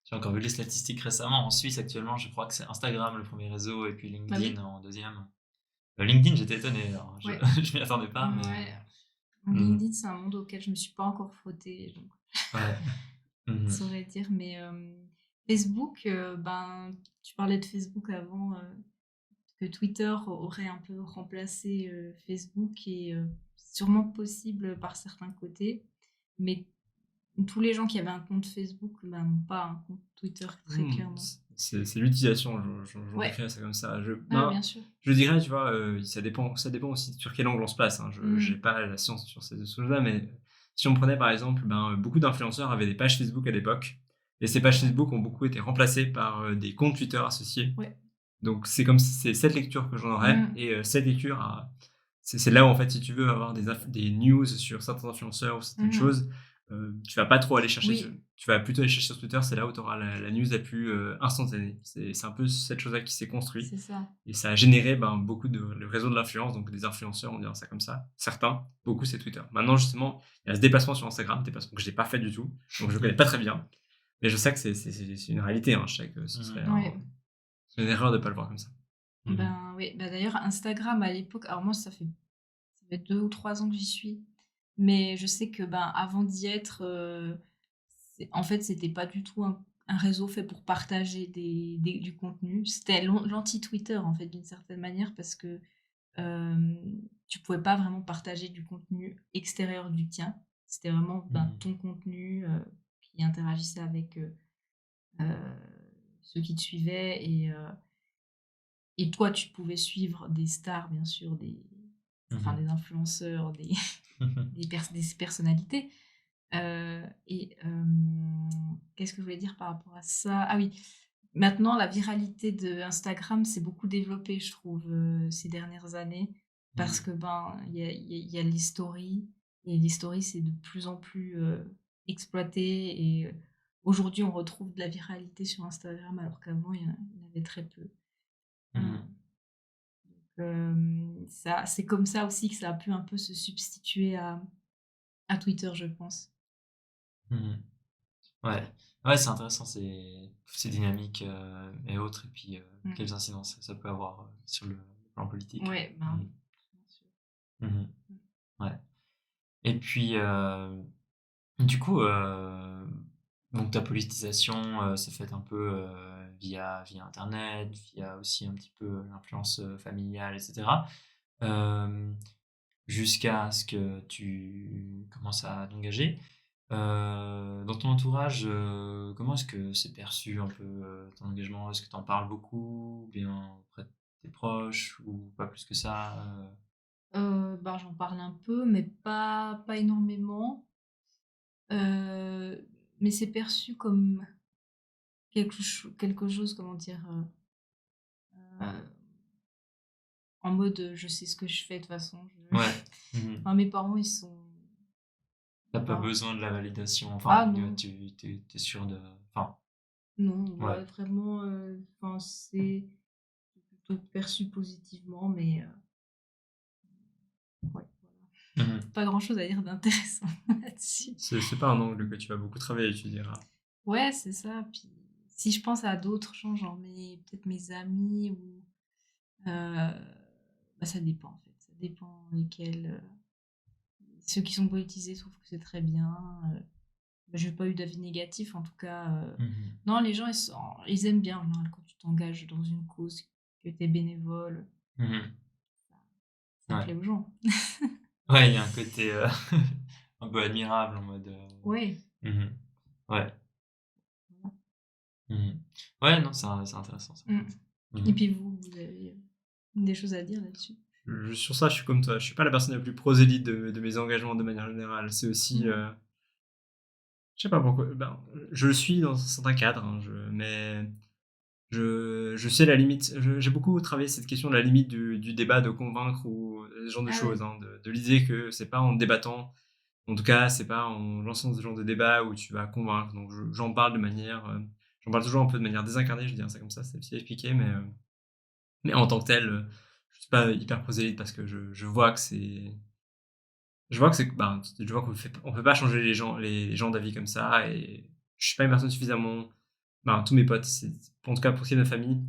J'ai encore vu les statistiques récemment. En Suisse, actuellement, je crois que c'est Instagram le premier réseau et puis
Bah
LinkedIn
oui.
en deuxième. LinkedIn, j'étais étonné, hein.
Ouais.
Je m'y attendais pas, mais.
Ouais.
Mhm.
LinkedIn, c'est un monde auquel je me suis pas encore frottée, donc
Ouais.
je
Mhm.
saurais dire. Mais Facebook, ben, tu parlais de Facebook avant, que Twitter aurait un peu remplacé Facebook et c'est sûrement possible par certains côtés. Mais tous les gens qui avaient un compte Facebook n'ont pas un compte Twitter très clairement.
C'est l'utilisation, j'en
Ouais.
décrirais ça comme ça.
Bien sûr.
Je dirais, tu vois, ça dépend aussi sur quel angle on se place. Hein.
Mm.
J'ai pas la science sur ces choses-là, mais si on prenait par exemple, beaucoup d'influenceurs avaient des pages Facebook à l'époque, et ces pages Facebook ont beaucoup été remplacées par des comptes Twitter associés.
Ouais.
Donc c'est comme si c'est cette lecture que j'en aurais, et cette lecture, c'est là où en fait, si tu veux avoir des news sur certains influenceurs ou certaines choses, tu vas pas trop aller chercher
Oui.
tu vas plutôt aller chercher sur Twitter, c'est là où tu auras la news la plus instantanée. C'est un peu cette chose-là qui s'est construite.
C'est ça.
Et ça a généré beaucoup le réseau de l'influence, donc des influenceurs, on dirait ça comme ça. Certains, beaucoup, c'est Twitter. Maintenant, justement, il y a ce déplacement sur Instagram, déplacement que je n'ai pas fait du tout, donc je ne connais pas très bien. Mais je sais que c'est une réalité. Hein. Je sais que ce serait une erreur de ne pas le voir comme ça.
Oui. D'ailleurs, Instagram à l'époque, alors moi, ça fait 2 ou 3 ans que j'y suis. Mais je sais que avant d'y être, en fait, c'était pas du tout un réseau fait pour partager du contenu. C'était l'anti-Twitter, en fait, d'une certaine manière, parce que tu pouvais pas vraiment partager du contenu extérieur du tien. C'était vraiment ton contenu qui interagissait avec ceux qui te suivaient. Et toi, tu pouvais suivre des stars, bien sûr, des influenceurs, des personnalités. Qu'est-ce que je voulais dire par rapport à ça? Ah oui, maintenant, la viralité de Instagram s'est beaucoup développée, je trouve, ces dernières années. Parce que il y a les stories. Et les stories, c'est de plus en plus exploité. Et aujourd'hui, on retrouve de la viralité sur Instagram, alors qu'avant, il y en avait très peu. C'est comme ça aussi que ça a pu un peu se substituer à Twitter, je pense.
Ouais, c'est intéressant ces dynamiques et autres, et puis quelles incidences ça peut avoir sur le plan politique.
Ouais, bien sûr.
Ouais. Et puis, du coup, donc ta politisation s'est faite un peu via Internet, via aussi un petit peu l'influence familiale, etc. Jusqu'à ce que tu commences à t'engager. Dans ton entourage, comment est-ce que c'est perçu un peu ton engagement? Est-ce que tu en parles beaucoup, ou bien auprès de tes proches, ou pas plus que ça?
J'en parle un peu, mais pas énormément. Mais c'est perçu comme quelque chose, comment dire, en mode je sais ce que je fais de toute façon.
Ouais.
Mes parents, ils sont.
T'as pas besoin de la validation.
Ah
Enfin,
non.
tu es sûr de. Enfin,
Non,
ouais.
vraiment, c'est plutôt perçu positivement, mais ouais, voilà. Pas grand-chose à dire d'intéressant là-dessus.
C'est pas un angle que tu vas beaucoup travailler, tu diras.
Ouais, c'est ça. Puis si je pense à d'autres gens, genre peut-être mes amis ou ça dépend en fait. Ça dépend lesquels. Ceux qui sont politisés trouvent que c'est très bien. J'ai pas eu d'avis négatif en tout cas. Non, les gens ils aiment bien en général, quand tu t'engages dans une cause, que tu es bénévole. Ça plaît aux gens.
Ouais, il y a un côté un peu admirable en mode.
Ouais.
Ouais. Ouais, non, c'est intéressant. Ça.
Et puis vous avez des choses à dire là-dessus?
Sur ça, je suis comme toi. Je suis pas la personne la plus prosélyte de mes engagements de manière générale. C'est aussi, je sais pas pourquoi. Je le suis dans certains cadres, hein, mais je sais la limite. J'ai beaucoup travaillé cette question de la limite du débat, de convaincre ou ce genre de choses, hein, de l'idée que c'est pas en débattant, en tout cas, c'est pas en lançant ce genre de débat où tu vas convaincre. Donc j'en parle de manière, j'en parle toujours un peu de manière désincarnée, je dirais ça comme ça, c'est difficile à expliquer, mais en tant que tel, je suis pas hyper prosélyte parce que je vois que c'est. Je vois qu'on peut pas changer les gens d'avis comme ça, et je suis pas une personne suffisamment. Tous mes potes, en tout cas pour ce qui est de ma famille,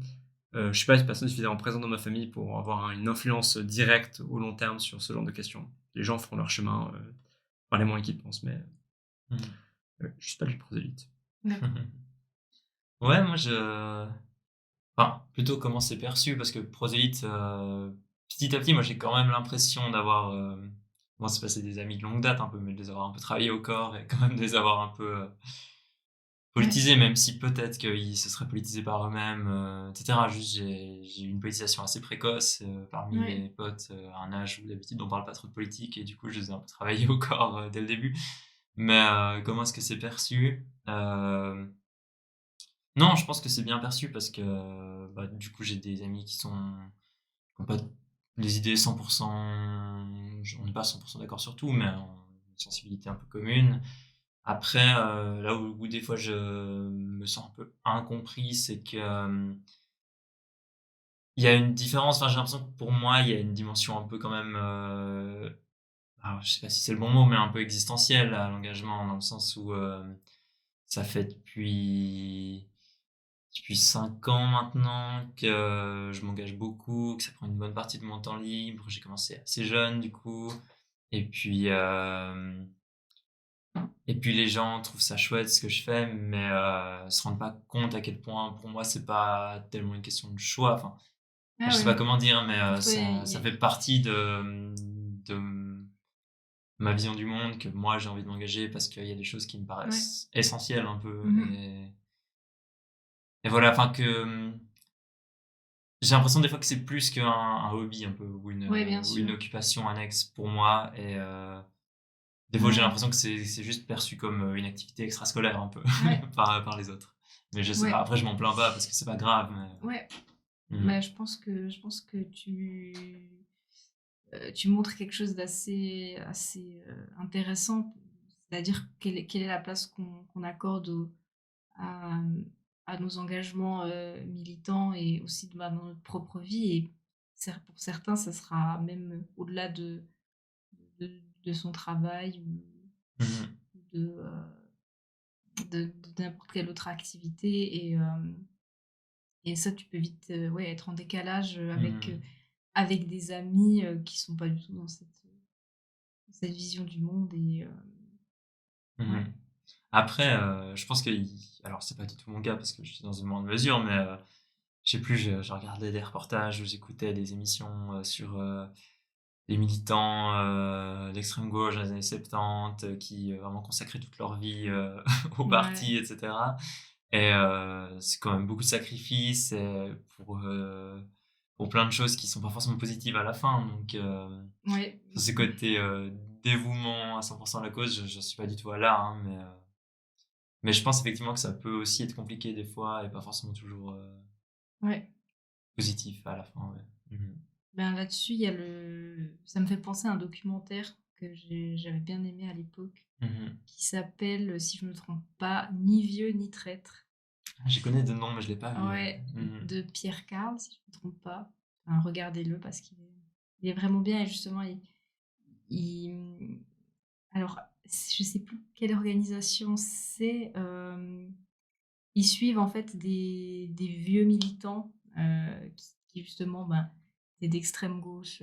je suis pas une personne suffisamment présente dans ma famille pour avoir une influence directe au long terme sur ce genre de questions. Les gens feront leur chemin par les moyens qu'ils pensent, mais je suis pas du prosélyte.
Ouais, moi enfin, plutôt comment c'est perçu, parce que prosélyte, petit à petit, moi j'ai quand même l'impression d'avoir bon, c'est pas c'est des amis de longue date un peu, mais de les avoir un peu travaillés au corps et quand même de les avoir un peu,
Ouais.
politisés, même si peut-être qu'ils se seraient politisés par eux-mêmes, et cetera. Juste, j'ai eu une politisation assez précoce, parmi
Ouais.
mes potes, à un âge où d'habitude on parle pas trop de politique et du coup je les ai un peu travaillés au corps, dès le début. Mais, comment est-ce que c'est perçu? Non, je pense que c'est bien perçu parce que, bah, du coup j'ai des amis qui ont pas les idées 100 on n'est pas 100 d'accord sur tout, mais on a une sensibilité un peu commune. Après, là où des fois je me sens un peu incompris, c'est que, il y a une différence, enfin, j'ai l'impression que pour moi, il y a une dimension un peu quand même, alors je sais pas si c'est le bon mot, mais un peu existentielle à l'engagement, dans le sens où, ça fait depuis 5 ans maintenant que je m'engage beaucoup, que ça prend une bonne partie de mon temps libre. J'ai commencé assez jeune du coup et puis, les gens trouvent ça chouette ce que je fais, mais se rendent pas compte à quel point pour moi c'est pas tellement une question de choix. Enfin, je
Ah
sais pas
ouais.
comment dire, mais
Pour toi,
ça fait partie de ma vision du monde que moi j'ai envie de m'engager parce qu'il y a des choses qui me
ouais.
paraissent essentielles un peu
Mmh.
et voilà, enfin que, j'ai l'impression des fois que c'est plus qu'un hobby un peu
Ouais, bien
ou une
sûr.
occupation annexe pour moi et des fois j'ai
Ouais.
l'impression que c'est juste perçu comme, une activité extrascolaire un peu
Ouais.
par les autres. Mais je sais pas,
Ouais.
après je m'en plains pas parce que c'est pas grave, mais
Ouais.
mmh
Bah, je pense que tu montres quelque chose d'assez intéressant. C'est-à-dire quelle est la place qu'on accorde à, à nos engagements militants et aussi dans notre propre vie. Et pour certains, ça sera même au-delà de son travail
mh.
ou de n'importe quelle autre activité. Et ça, tu peux vite ouais, être en décalage
Mmh.
avec des amis qui sont pas du tout dans cette vision du monde.
Mmh.
Ouais.
Après, je pense alors c'est pas du tout mon cas parce que je suis dans une moindre mesure, mais je sais plus, je regardais des reportages ou j'écoutais des émissions, sur, les militants, d'extrême gauche dans les années 70 qui, vraiment consacraient toute leur vie, au
Ouais.
parti et cetera et c'est quand même beaucoup de sacrifices et pour plein de choses qui sont pas forcément positives à la fin donc
Ouais.
sur ce côté, dévouement à 100 à la cause, je j'en suis pas du tout à là, hein, mais je pense effectivement que ça peut aussi être compliqué des fois et pas forcément toujours,
Ouais.
positif à la fin, ouais. Mmh.
Ben, là-dessus, il y a ça me fait penser à un documentaire que j'avais bien aimé à l'époque,
Mmh.
qui s'appelle, si je me trompe pas, Ni vieux ni traître.
Je connais de nom, mais je l'ai pas vu,
Ouais,
Mmh.
de Pierre Karl, si je me trompe pas. Enfin, regardez-le parce qu'il est vraiment bien. Et justement, alors, je sais plus quelle organisation c'est. Ils suivent en fait des vieux militants qui justement, ben, étaient d'extrême gauche.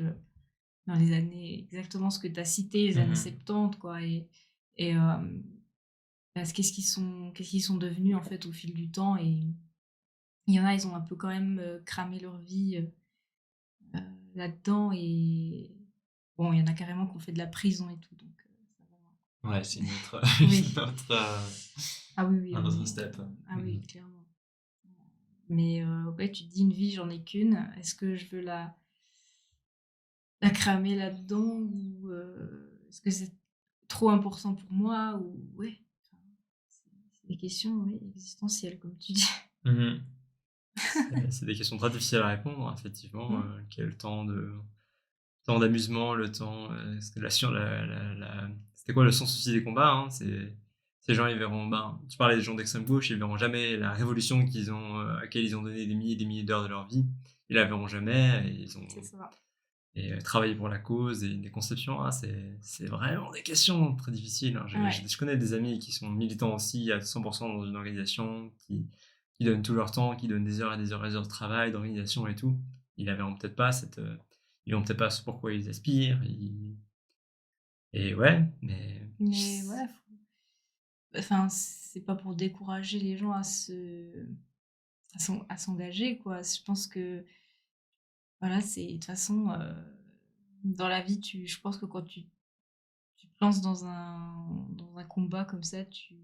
Dans les années exactement ce que tu as cité, les années
Mmh.
70 quoi. Et parce qu'est-ce qu'ils sont devenus en fait au fil du temps. Et il y en a, ils ont un peu quand même, cramé leur vie, là-dedans. Et bon, il y en a carrément qui ont fait de la prison et tout, donc ça va.
Ouais, c'est une autre
Oui.
une autre,
Ah oui, oui,
un autre
oui,
step.
ah
Mmh.
oui, clairement. Mais ouais, tu te dis: «Une vie, j'en ai qu'une. Est-ce que je veux la cramer là-dedans ou est-ce que c'est trop important pour moi?» Ou ouais, enfin, c'est des questions, oui, existentielles comme tu dis.
Mmh.
C'est des questions très difficiles à répondre, effectivement.
Mmh.
Quel temps d'amusement, le temps, c'était c'était quoi le sens aussi des combats, hein? Ces gens, ils verront, ben, tu parlais des gens d'extrême gauche, ils verront jamais la révolution à laquelle ils ont donné des milliers d'heures de leur vie. Ils la verront jamais et ils ont
C'est ça.
travaillé pour la cause et des conceptions, ah, c'est vraiment des questions très difficiles, hein.
Ouais,
Je connais des amis qui sont militants aussi à 100 dans une organisation, qui donnent tout leur temps, qui donnent des heures et des heures et des heures de travail, d'organisation et tout. Ils la verront peut-être pas ils verront peut-être pas ce pourquoi ils aspirent, et ouais, mais
mais voilà, enfin, c'est pas pour décourager les gens à s'engager, quoi. Je pense que, voilà, c'est de toute façon, dans la vie, je pense que quand tu lances dans un combat comme ça, tu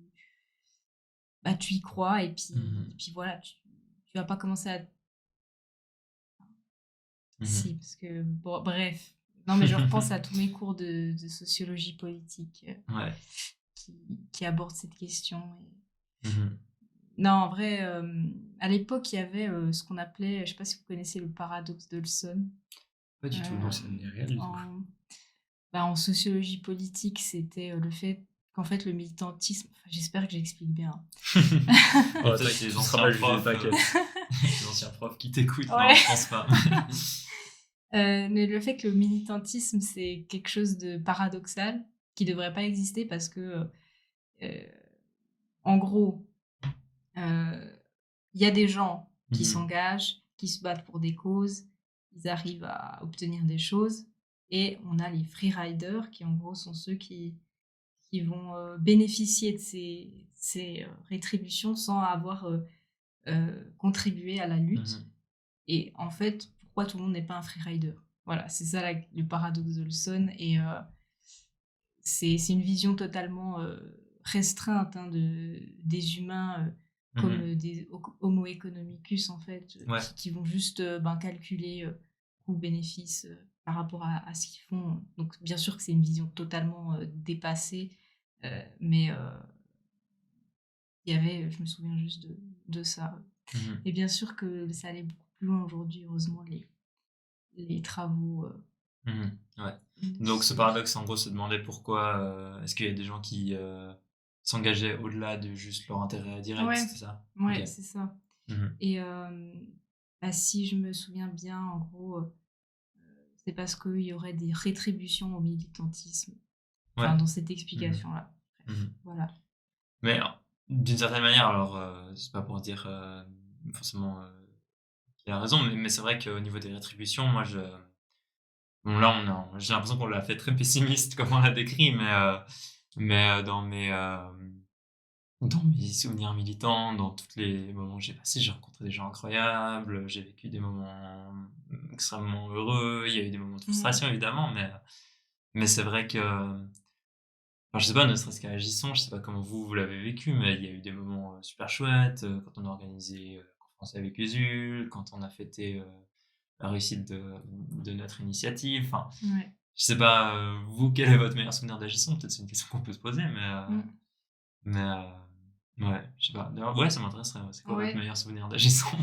y crois et puis voilà, tu vas pas commencer à... Si, parce que, bon, bref. Non, mais je repense à tous mes cours de sociologie politique
Ouais.
qui abordent cette question.
Mhm.
Non, en vrai, à l'époque, il y avait ce qu'on appelait, je sais pas si vous connaissez le paradoxe d'Olson.
Pas du tout, non, ça ne me dit rien du tout.
En sociologie politique, c'était le fait qu'en fait, le militantisme, j'espère que j'explique bien.
Oh,
Peut-être
t'inquiète,
les
tu
anciens
seras pas jugé,
profs,
t'inquiète.
les anciens profs qui t'écoutent, non,
Ouais.
je pense pas.
Mais le fait que le militantisme, c'est quelque chose de paradoxal, qui devrait pas exister parce que, en gros, il y a des gens qui s'engagent, qui se battent pour des causes, ils arrivent à obtenir des choses, et on a les freeriders qui, en gros, sont ceux qui vont bénéficier de ces rétributions sans avoir contribué à la lutte. Et en fait, pourquoi tout le monde n'est pas un freerider? Voilà, c'est ça le paradoxe de Olson. Et c'est une vision totalement restreinte hein, des humains comme des homo economicus, en fait,
Ouais.
qui vont juste calculer coût-bénéfice par rapport à ce qu'ils font. Donc, bien sûr que c'est une vision totalement dépassée, mais il y avait, je me souviens juste de ça. Et bien sûr que ça allait beaucoup plus loin aujourd'hui, heureusement, les travaux.
Ouais. Donc ce paradoxe, en gros, se demandait pourquoi est-ce qu'il y a des gens qui s'engageaient au-delà de juste leur intérêt direct,
Ouais.
c'est ça?
Ouais,
Ok.
c'est ça.
Mhm.
Et si je me souviens bien, en gros, c'est parce qu'il y aurait des rétributions au militantisme. Enfin,
Ouais.
dans cette explication-là. Bref,
Mhm.
voilà.
Mais d'une certaine manière, alors c'est pas pour dire forcément qu'il a raison, mais c'est vrai qu'au niveau des rétributions, moi bon là j'ai l'impression qu'on l'a fait très pessimiste comme on l'a décrit, mais dans mes souvenirs militants, dans tous les moments que j'ai passés, j'ai rencontré des gens incroyables, j'ai vécu des moments extrêmement heureux, il y a eu des moments de frustration évidemment, mais c'est vrai que, enfin, je sais pas, ne serait-ce qu'à Agisson, je sais pas comment vous l'avez vécu, mais il y a eu des moments super chouettes quand on a organisé la conférence avec Usul, quand on a fêté la réussite de notre initiative. Enfin,
Ouais.
je sais pas, vous, quel est votre meilleur souvenir d'Agisson? Peut-être c'est une question qu'on peut se poser, mais ouais, je sais pas. D'ailleurs, ouais, ça m'intéresserait. C'est quoi votre
Ouais.
meilleur souvenir d'Agisson?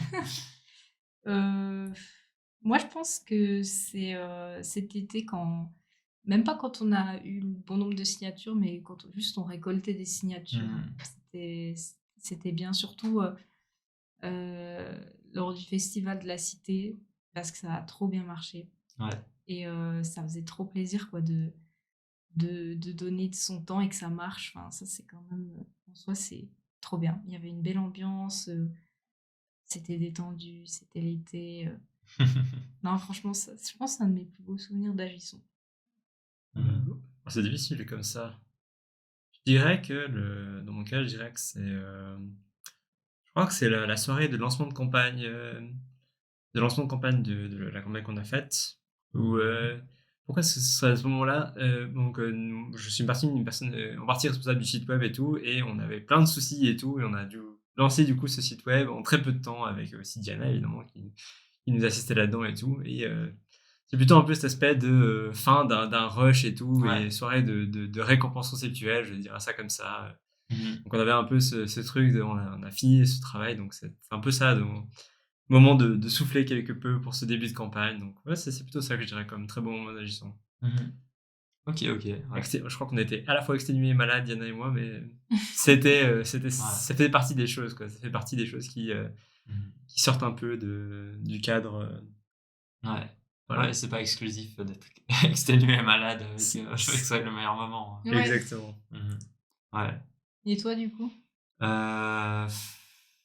Moi, je pense que c'est cet été même pas quand on a eu le bon nombre de signatures, mais quand juste on récoltait des signatures. C'était bien, surtout lors du festival de la Cité, parce que ça a trop bien marché.
Ouais.
Et ça faisait trop plaisir quoi, de donner de son temps et que ça marche. Enfin, ça, c'est quand même, en soi, c'est trop bien. Il y avait une belle ambiance, c'était détendu, c'était l'été. Non, franchement, je pense que c'est un de mes plus beaux souvenirs d'Agisson.
C'est difficile comme ça. Je dirais que dans mon cas, je dirais que c'est. Je crois que c'est la soirée de lancement de campagne, de la campagne qu'on a faite. Où, pourquoi ce serait à ce moment-là donc, je suis une personne en partie responsable du site web et tout, et on avait plein de soucis et tout, et on a dû lancer du coup ce site web en très peu de temps avec aussi Diana évidemment qui nous assistait là-dedans et tout. Et c'est plutôt un peu cet aspect de fin d'un rush et tout,
Ouais.
et soirée de récompense conceptuelle, je dirais ça comme ça.
Mhm.
Donc on avait un peu ce truc on a fini ce travail, donc c'est un peu ça, moment de souffler quelque peu pour ce début de campagne. Donc ouais, c'est plutôt ça que je dirais comme très bon moment d'agissant.
Mhm. Ok, ouais.
Je crois qu'on était à la fois exténués et malades, Diana et moi, mais ça fait partie des choses, quoi. Ça fait partie des choses qui sortent un peu du cadre.
Ouais.
Voilà.
Ouais, c'est pas exclusif d'être exténué et malade avec je trouvais que c'est le meilleur moment.
Ouais.
Exactement.
Ouais.
Et toi, du coup?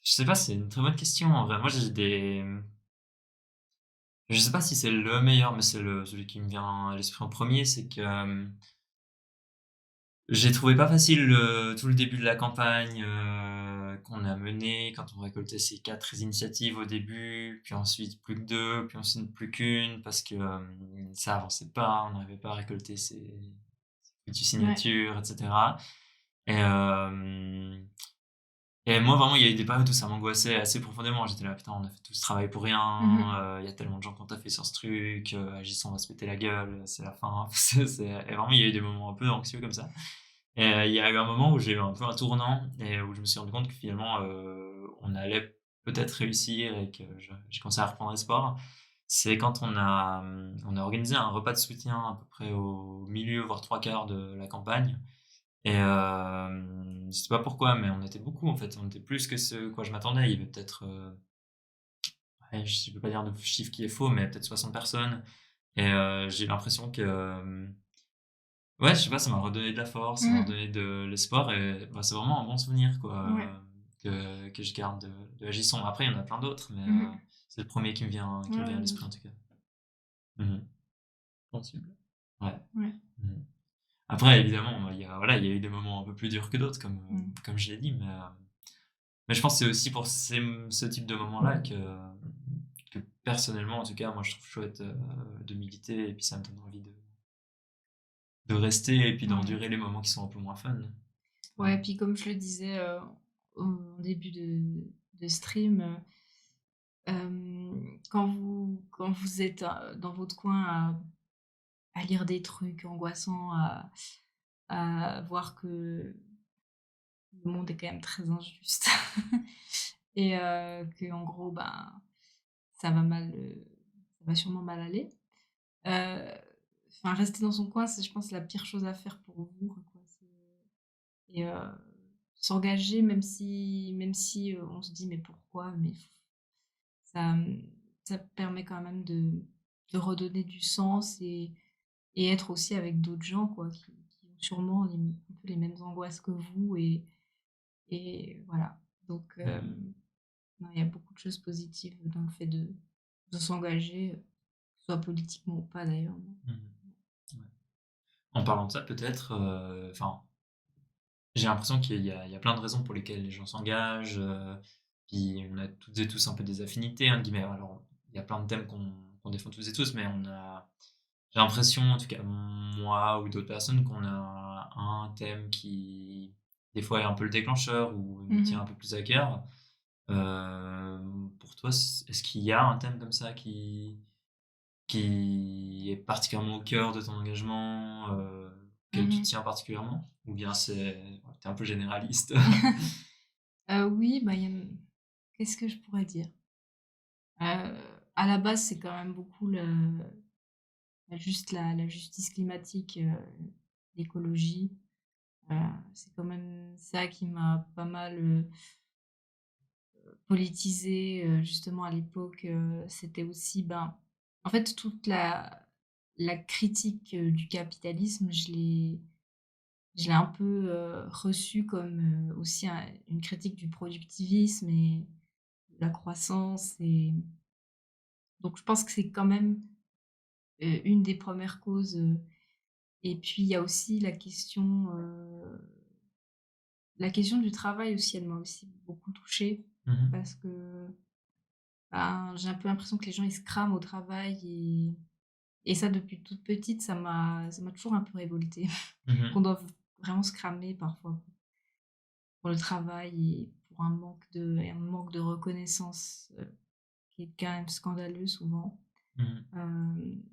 Je sais pas, c'est une très bonne question en vrai. Moi, je sais pas si c'est le meilleur, mais c'est celui qui me vient à l'esprit en premier, c'est que j'ai trouvé pas facile tout le début de la campagne qu'on a menée quand on récoltait ces 4 initiatives au début, puis ensuite plus que 2, puis ensuite plus qu'une, parce que ça avançait pas, on n'arrivait pas à récolter ces tu signatures, etc. Et, et moi, vraiment, il y a eu des périodes où ça m'angoissait assez profondément. J'étais là, putain, on a fait tout ce travail pour rien. Il y a tellement de gens qui ont taffé sur ce truc. Agissons, on va se péter la gueule. C'est la fin. Et vraiment, il y a eu des moments un peu anxieux comme ça. Et il y a eu un moment où j'ai eu un peu un tournant et où je me suis rendu compte que finalement, on allait peut-être réussir et que j'ai commencé à reprendre le sport. C'est quand on a organisé un repas de soutien à peu près au milieu, voire trois quarts de la campagne. Et je sais pas pourquoi, mais on était beaucoup en fait. On était plus que ce quoi je m'attendais. Il y avait peut-être, ouais, je peux pas dire de chiffre qui est faux, mais peut-être 60 personnes. Et j'ai l'impression que, ouais, je sais pas, ça m'a redonné de la force, ça m'a redonné de l'espoir. Et bah, c'est vraiment un bon souvenir quoi,
Ouais.
que je garde de Agisson. Après, il y en a plein d'autres, mais c'est le premier qui me vient à l'esprit en tout cas. Mhm.
Sensible.
Ouais.
Ouais.
Mhm. Après, évidemment, voilà, il y a eu des moments un peu plus durs que d'autres,
Mm.
comme je l'ai dit, mais je pense que c'est aussi pour ce type de moment-là que personnellement, en tout cas, moi, je trouve chouette de militer, et puis ça me donne envie de rester, et puis
Ouais.
d'endurer les moments qui sont un peu moins fun.
Ouais, puis comme je le disais au début de stream, quand vous êtes dans votre coin à lire des trucs angoissants, à voir que le monde est quand même très injuste et que en gros, ben, ça va mal, ça va sûrement mal aller. Enfin, rester dans son coin, c'est, je pense, la pire chose à faire pour vous, quoi. Et s'engager, on se dit: «Mais pourquoi?» mais ça, ça permet quand même de redonner du sens et être aussi avec d'autres gens, quoi, qui ont sûrement un peu les mêmes angoisses que vous et voilà. Donc non, il y a beaucoup de choses positives dans le fait de s'engager, que ce soit politiquement ou pas d'ailleurs.
Mhm. Ouais. En parlant de ça, peut-être, enfin, j'ai l'impression qu'il y a plein de raisons pour lesquelles les gens s'engagent, puis on a toutes et tous un peu des affinités, entre guillemets. Alors, il y a plein de thèmes qu'on défend tous et tous, mais j'ai l'impression, en tout cas moi ou d'autres personnes, qu'on a un thème qui, des fois, est un peu le déclencheur ou nous tient un peu plus à cœur. Pour toi, est-ce qu'il y a un thème comme ça qui est particulièrement au cœur de ton engagement, auquel tu tiens particulièrement? Ou bien t'es un peu généraliste?
Oui, bah, il y a qu'est-ce que je pourrais dire? À la base, c'est quand même beaucoup la justice climatique, l'écologie. Heu, c'est quand même ça qui m'a pas mal, politisée, justement à l'époque, c'était aussi, ben, en fait, toute la critique, du capitalisme, je l'ai un peu, reçue comme, aussi une critique du productivisme et de la croissance et donc je pense que c'est quand même, une des premières causes, et puis il y a aussi la question du travail aussi, elle m'a aussi beaucoup touchée
Mmh.
parce que, ben, j'ai un peu l'impression que les gens, ils se crament au travail et ça depuis toute petite, ça m'a toujours un peu révoltée. Qu'on
Mmh.
doive vraiment se cramer parfois pour le travail et pour un manque de reconnaissance, qui est quand même scandaleux souvent.
Mmh.
Hem,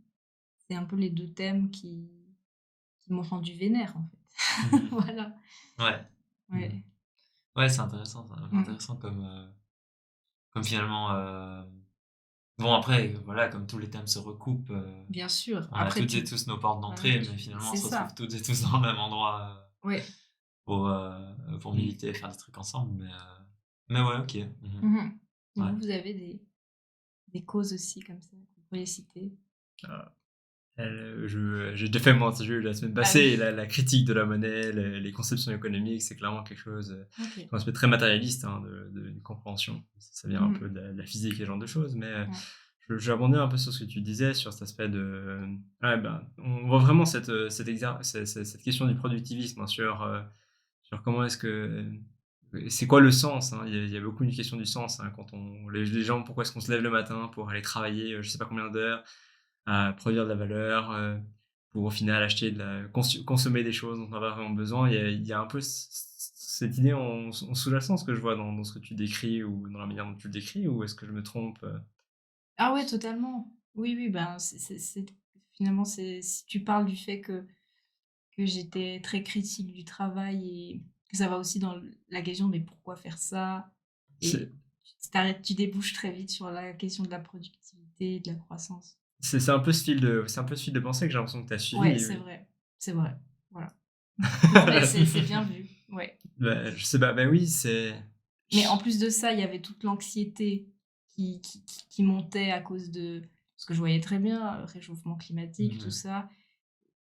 c'est un peu les 2 thèmes qui m'ont rendue vénère, en fait.
Mmh.
Voilà,
Ouais. Mmh.
ouais.
Ouais, c'est intéressant,
Mmh.
comme finalement, bon après, voilà, comme tous les thèmes se recoupent,
Bien sûr,
on a
après
toutes et
tu
tous nos portes
voilà,
d'entrée, mais finalement on
c'est
se retrouve
ça,
toutes et tous dans le même endroit,
ouais.
pour militer et faire des trucs ensemble, mais ouais, OK. Mmh.
Mmh.
Ouais.
Vous avez des causes aussi comme ça que vous pourriez citer?
J'ai déjà fait mon interview la semaine
Ah
passée,
oui,
et la critique de la monnaie, les conceptions économiques, c'est clairement quelque chose,
OK.
un aspect très matérialiste, hein, d'une compréhension. Ça vient un peu
Mmh.
de la physique et ce genre de choses, mais
Ouais.
je vais rebondir un peu sur ce que tu disais, sur cet aspect de... Ouais, ben, on voit vraiment cette question du productivisme, hein, sur comment est-ce que... C'est quoi le sens, hein? Il y a beaucoup une question du sens, hein, quand les gens, pourquoi est-ce qu'on se lève le matin pour aller travailler, je sais pas combien d'heures, à produire de la valeur, pour au final acheter consommer des choses dont on n'a pas vraiment besoin. Il y a un peu cette idée en sous-jacent, ce que je vois dans ce que tu décris ou dans la manière dont tu le décris, ou est-ce que je me trompe?
Ah ouais, totalement. Oui, oui, ben, finalement, si tu parles du fait que j'étais très critique du travail et que ça va aussi dans la question, mais pourquoi faire ça? Et
C'est
tu débouches très vite sur la question de la productivité, de la croissance.
c'est un peu ce fil de pensée que j'ai l'impression que tu as
Ouais,
suivi.
c'est vrai, voilà. Non, mais c'est bien vu, ouais.
Bah, je sais pas, bah oui,
Mais en plus de ça, il y avait toute l'anxiété qui montait à cause de ce que je voyais très bien, réchauffement climatique, tout
Mhm.
ça.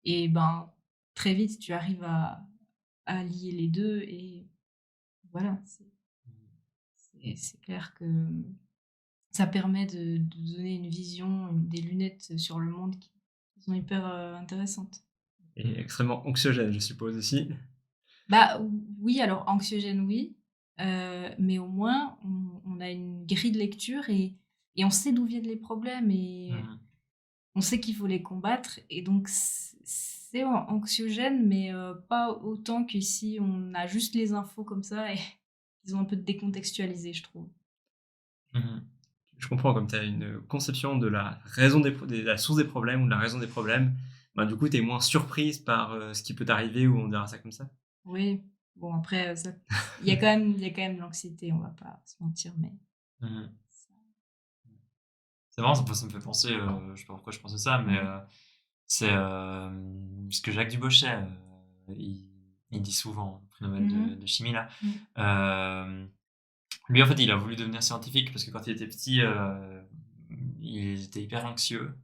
Et ben, très vite, tu arrives à lier les 2 et voilà, c'est clair que ça permet de donner une vision, des lunettes sur le monde qui sont hyper, intéressantes.
et extrêmement anxiogène, je suppose aussi.
Bah, oui, alors anxiogène, oui, mais au moins on a une grille de lecture et on sait d'où viennent les problèmes et
Mhm.
on sait qu'il faut les combattre et donc c'est anxiogène, mais pas autant que si on a juste les infos comme ça et ils ont un peu décontextualisé, je trouve.
Mhm.
Je comprends, comme tu as une conception de la raison de la source des problèmes ou de la raison des problèmes, bah, du coup, tu es moins surprise par, ce qui peut t'arriver, ou on dira ça comme ça?
Oui, bon après, ça il y a quand même l'anxiété, on va pas se mentir, mais
Mhm. C'est marrant, ça me fait penser, je sais pas pourquoi je pense à ça, mais
mmh.
c'est ce que Jacques Dubochet, il dit souvent, le prix Nobel
Mmh mh.
de chimie là.
Mmh.
Euh, Lui, en fait, il a voulu devenir scientifique parce que quand il était petit, il était hyper anxieux.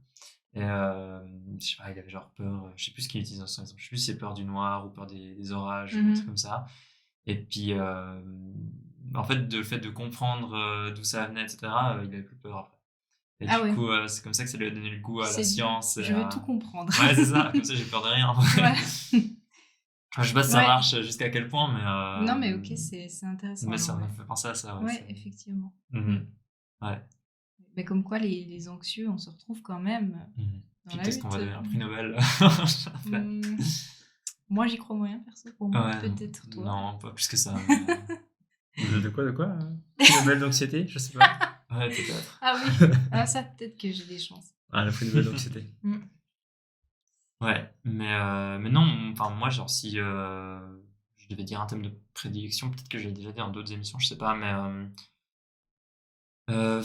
Et je sais pas, il avait genre peur, je sais plus ce qu'il utilisait dans son exemple. Je sais plus si c'est peur du noir ou peur des orages ou un
Mmh.
truc comme ça. Et puis, en fait, le fait de comprendre d'où ça venait, etc., il avait plus peur après. Et
Ah
du
ouais,
coup, c'est comme ça que ça lui a donné le goût
il
à la
s'est dit:
science et
«Je veux tout
à...
comprendre».
Ouais, c'est ça, comme ça j'ai peur de rien.
Voilà.
Enfin, je sais pas si ça
Ouais.
marche jusqu'à quel point,
Non, mais OK, c'est intéressant
mais
alors,
ça m'a
ouais.
fait penser à ça, ouais.
Ouais, effectivement. Mmh.
Mhm. Ouais.
Mais comme quoi les anxieux, on se retrouve quand même
Mhm.
dans
Puis
la
peut-être qu'on va
lutte.
devenir un prix Nobel après.
Mmh, moi, j'y crois moyen perso, pour moi.
Ouais,
Peut-être toi?
non, pas plus que ça, mais
De quoi, Prix Nobel d'anxiété? Je sais pas.
ouais, peut-être.
Ah oui, ah ça, peut-être que j'ai des chances.
Ah, le prix Nobel d'anxiété.
Mmh.
Ouais, mais non, enfin moi, genre si je devais dire un thème de prédilection, peut-être que j'ai déjà dit dans d'autres émissions, je sais pas, mais euh,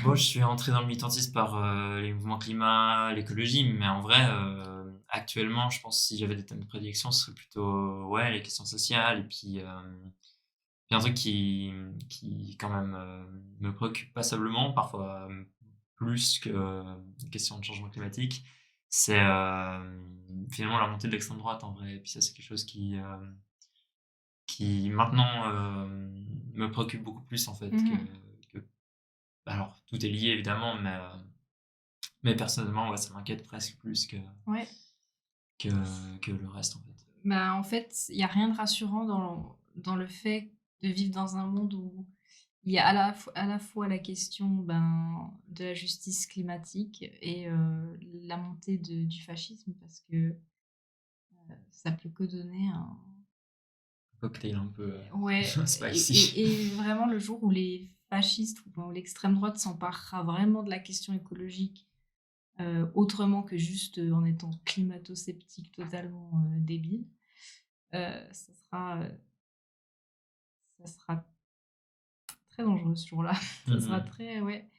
bon, je suis entré dans le militantisme par les mouvements climat, l'écologie, mais en vrai, actuellement, je pense que si j'avais des thèmes de prédilection, ce serait plutôt ouais, les questions sociales, et puis un truc qui quand même me préoccupe passablement, parfois plus que les questions de changement climatique, c'est finalement la montée de l'extrême droite en vrai. Et puis ça, c'est quelque chose qui maintenant me préoccupe beaucoup plus en fait
Mmh.
que... Alors, tout est lié évidemment, mais personnellement, ouais, ça m'inquiète presque plus
Ouais.
que, que le reste en fait.
Bah, en fait, il y a rien de rassurant dans le fait de vivre dans un monde où il y a à la fois la question, ben, de la justice climatique et la montée du fascisme parce que, ça peut que donner un
Cocktail un peu
ouais
spicy.
et vraiment le jour où les fascistes ou ben, l'extrême droite s'emparera vraiment de la question écologique, autrement que juste, en étant climato-sceptique totalement, débile, ça sera très dangereux ce jour-là. Ça sera
Mhm.
très ouais.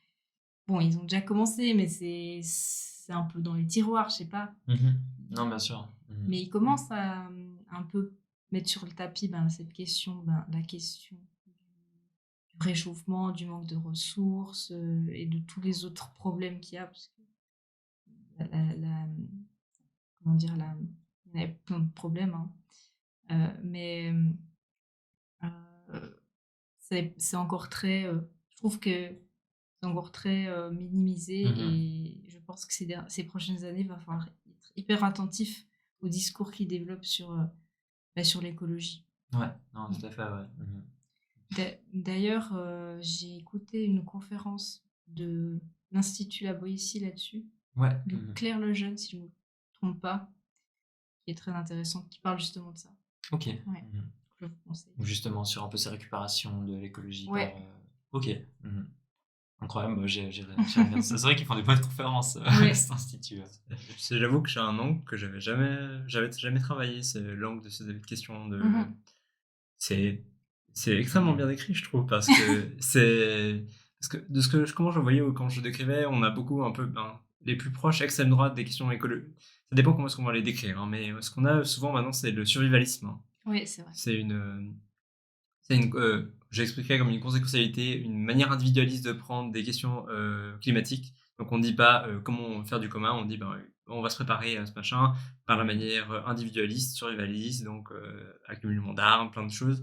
Bon, ils ont déjà commencé, mais c'est un peu dans les tiroirs, je sais pas.
Mhm. Non, bien sûr. Mhm.
Mais ils commencent à, un peu mettre sur le tapis, ben, cette question, ben, la question du réchauffement, du manque de ressources, et de tous les autres problèmes qu'il y a parce que la comment dire? Il y a plein de problèmes, hein. Mais, c'est encore très, je trouve que c'est encore très, minimisé
Mhm.
et je pense que ces prochaines années, il va falloir être hyper attentif aux discours qu'ils développent sur, bah, sur l'écologie.
Ouais, non,
Mmh.
tout à fait, ouais. Mhm.
D'ailleurs, j'ai écouté une conférence de l'Institut La Boétie là-dessus,
Ouais.
de
Mhm.
Claire Lejeune, si je ne me trompe pas. qui est très intéressante, qui parle justement de ça.
Ok.
Ouais.
Mhm.
Je vous conseille.
Donc justement, sur un peu ces récupérations de l'écologie par...
Ouais.
Ok. Mhm. Incroyable, bah, j'irai regarder ça. C'est vrai qu'ils font des bonnes conférences,
Ouais.
cet institut.
J'avoue que j'ai un angle que j'avais jamais travaillé, c'est l'angle de cette question de.
Mhm.
C'est extrêmement bien décrit, je trouve, parce que de ce que comment je le voyais quand je décrivais, on a beaucoup un peu les plus proches extrême droite des questions écologiques. Ça dépend comment est-ce qu'on va les décrire, hein, mais ce qu'on a souvent maintenant, c'est le survivalisme, hein.
Oui, c'est vrai.
J'expliquerais comme une conséquentialité, une manière individualiste de prendre des questions climatiques. Donc on ne dit pas comment faire du commun, on dit on va se préparer à ce machin par la manière individualiste, survivaliste, donc accumulement d'armes, plein de choses.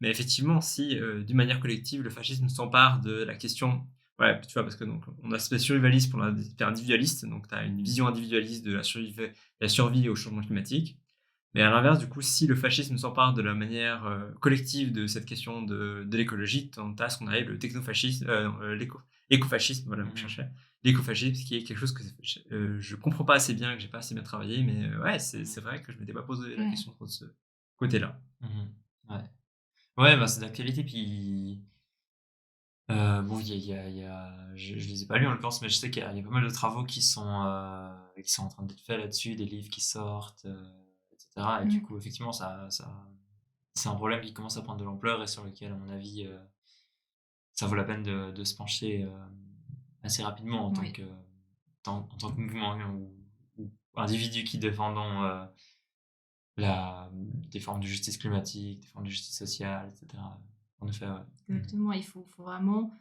Mais effectivement, si d'une manière collective, le fascisme s'empare de la question, ouais, tu vois, parce que donc on a l'aspect survivaliste pour l'aspect individualiste, donc tu as une vision individualiste de la survie au changement climatique. Mais à l'inverse, du coup, si le fascisme s'empare de la manière collective de cette question de l'écologie, t'as ce qu'on appelle le technofascisme, l'écofascisme, voilà, je cherchais. L'écofascisme, qui est quelque chose que je comprends pas assez bien, que j'ai pas assez bien travaillé, mais ouais, c'est vrai que je m'étais pas posé la question trop de ce côté-là.
Ouais. Ouais, bah, c'est d'actualité, puis... bon, je les ai pas lus en l'occurrence, mais je sais qu'il y a pas mal de travaux qui sont en train d'être faits là-dessus, des livres qui sortent, etc. Et du coup, effectivement, c'est un problème qui commence à prendre de l'ampleur et sur lequel, à mon avis, ça vaut la peine de se pencher assez rapidement en
Oui.
en tant que mouvement ou individu qui défendons des formes de justice climatique, des formes de justice sociale, etc. En effet, ouais.
Exactement, il faut vraiment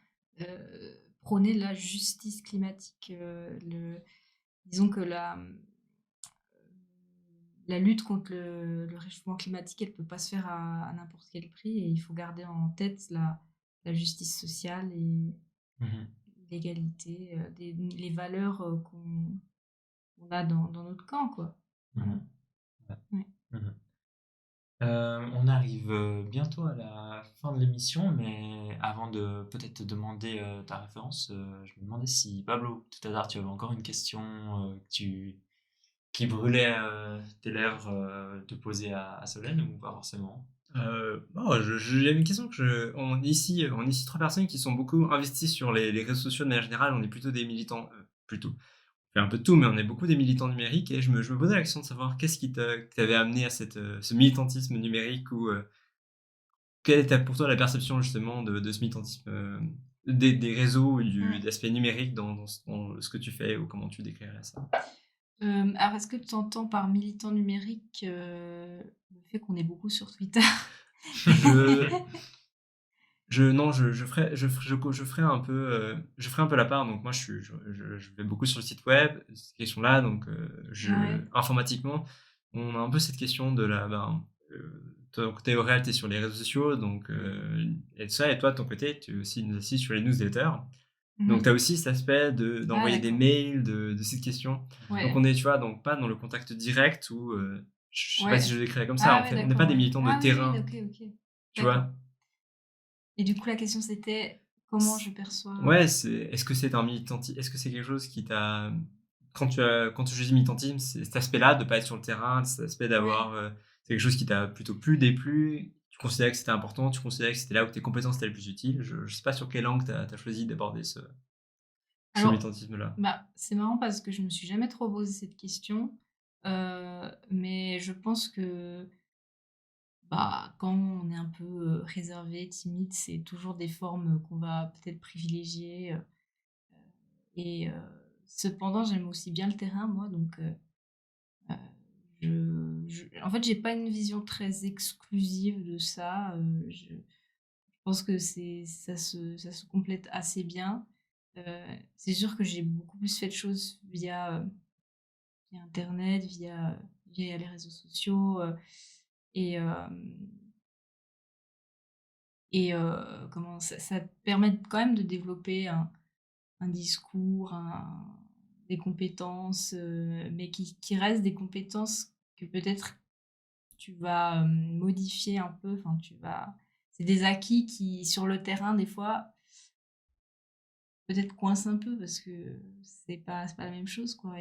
prôner la justice climatique. Disons que la lutte contre le réchauffement climatique, elle ne peut pas se faire à n'importe quel prix et il faut garder en tête la justice sociale et l'égalité, les valeurs qu'on a dans notre camp, quoi. Voilà. Ouais.
On arrive bientôt à la fin de l'émission, mais avant de peut-être te demander ta référence, je me demandais si Pablo, tout à l'heure, tu avais encore une question qui brûlait tes lèvres de poser à Solène ou pas forcément?
Il y a une question on est ici 3 personnes qui sont beaucoup investies sur les réseaux sociaux de manière générale. On est plutôt des militants, plutôt. On fait un peu de tout, mais on est beaucoup des militants numériques et je me posais la question de savoir qu'est-ce qui t'avait amené à ce militantisme numérique ou quelle était pour toi la perception justement de ce militantisme des réseaux et de l'aspect numérique dans ce que tu fais ou comment tu décrirais ça?
Alors, est-ce que tu entends par militant numérique le fait qu'on est beaucoup sur Twitter?
Non, je ferai un peu, la part. Donc moi, je vais beaucoup sur le site web, cette question-là. Donc,
Ouais.
informatiquement, on a un peu cette question de ton côté Aurel, tu es sur les réseaux sociaux, donc, et ça, et toi, de ton côté, tu es aussi sur les newsletters. Donc, tu as aussi cet aspect d'envoyer des
d'accord.
mails de cette question.
Ouais.
Donc, on est, tu vois, donc pas dans le contact direct ou, je sais pas si je le décrirais comme ça.
Ah
En
ouais,
fait, on n'est
d'accord,
pas des
ouais.
militants de
Ah oui,
terrain,
oui, ok.
tu
D'accord.
vois.
Et du coup, la question c'était comment je perçois.
Ouais, est-ce que c'est un militantisme, est-ce que c'est quelque chose qui t'a, quand tu choisis militantisme, c'est cet aspect-là de pas être sur le terrain, cet aspect d'avoir, c'est quelque chose qui t'a plutôt plu, déplu, tu considérais que c'était important, tu considérais que c'était là où tes compétences étaient les plus utiles. Je sais pas sur quel angle t'as choisi d'aborder ce
Alors,
militantisme-là.
c'est marrant parce que je me suis jamais trop posé cette question, mais je pense que quand on est un peu réservé, timide, c'est toujours des formes qu'on va peut-être privilégier. Et cependant, j'aime aussi bien le terrain, moi, donc en fait, j'ai pas une vision très exclusive de ça. Je pense que ça se complète assez bien. C'est sûr que j'ai beaucoup plus fait de choses via internet, via les réseaux sociaux, et hem comment ça te permet quand même de développer un discours, des compétences, mais qui restent des compétences que peut-être tu vas, modifier un peu, enfin c'est des acquis qui sur le terrain des fois, peut-être coincent un peu parce que c'est pas la même chose quoi.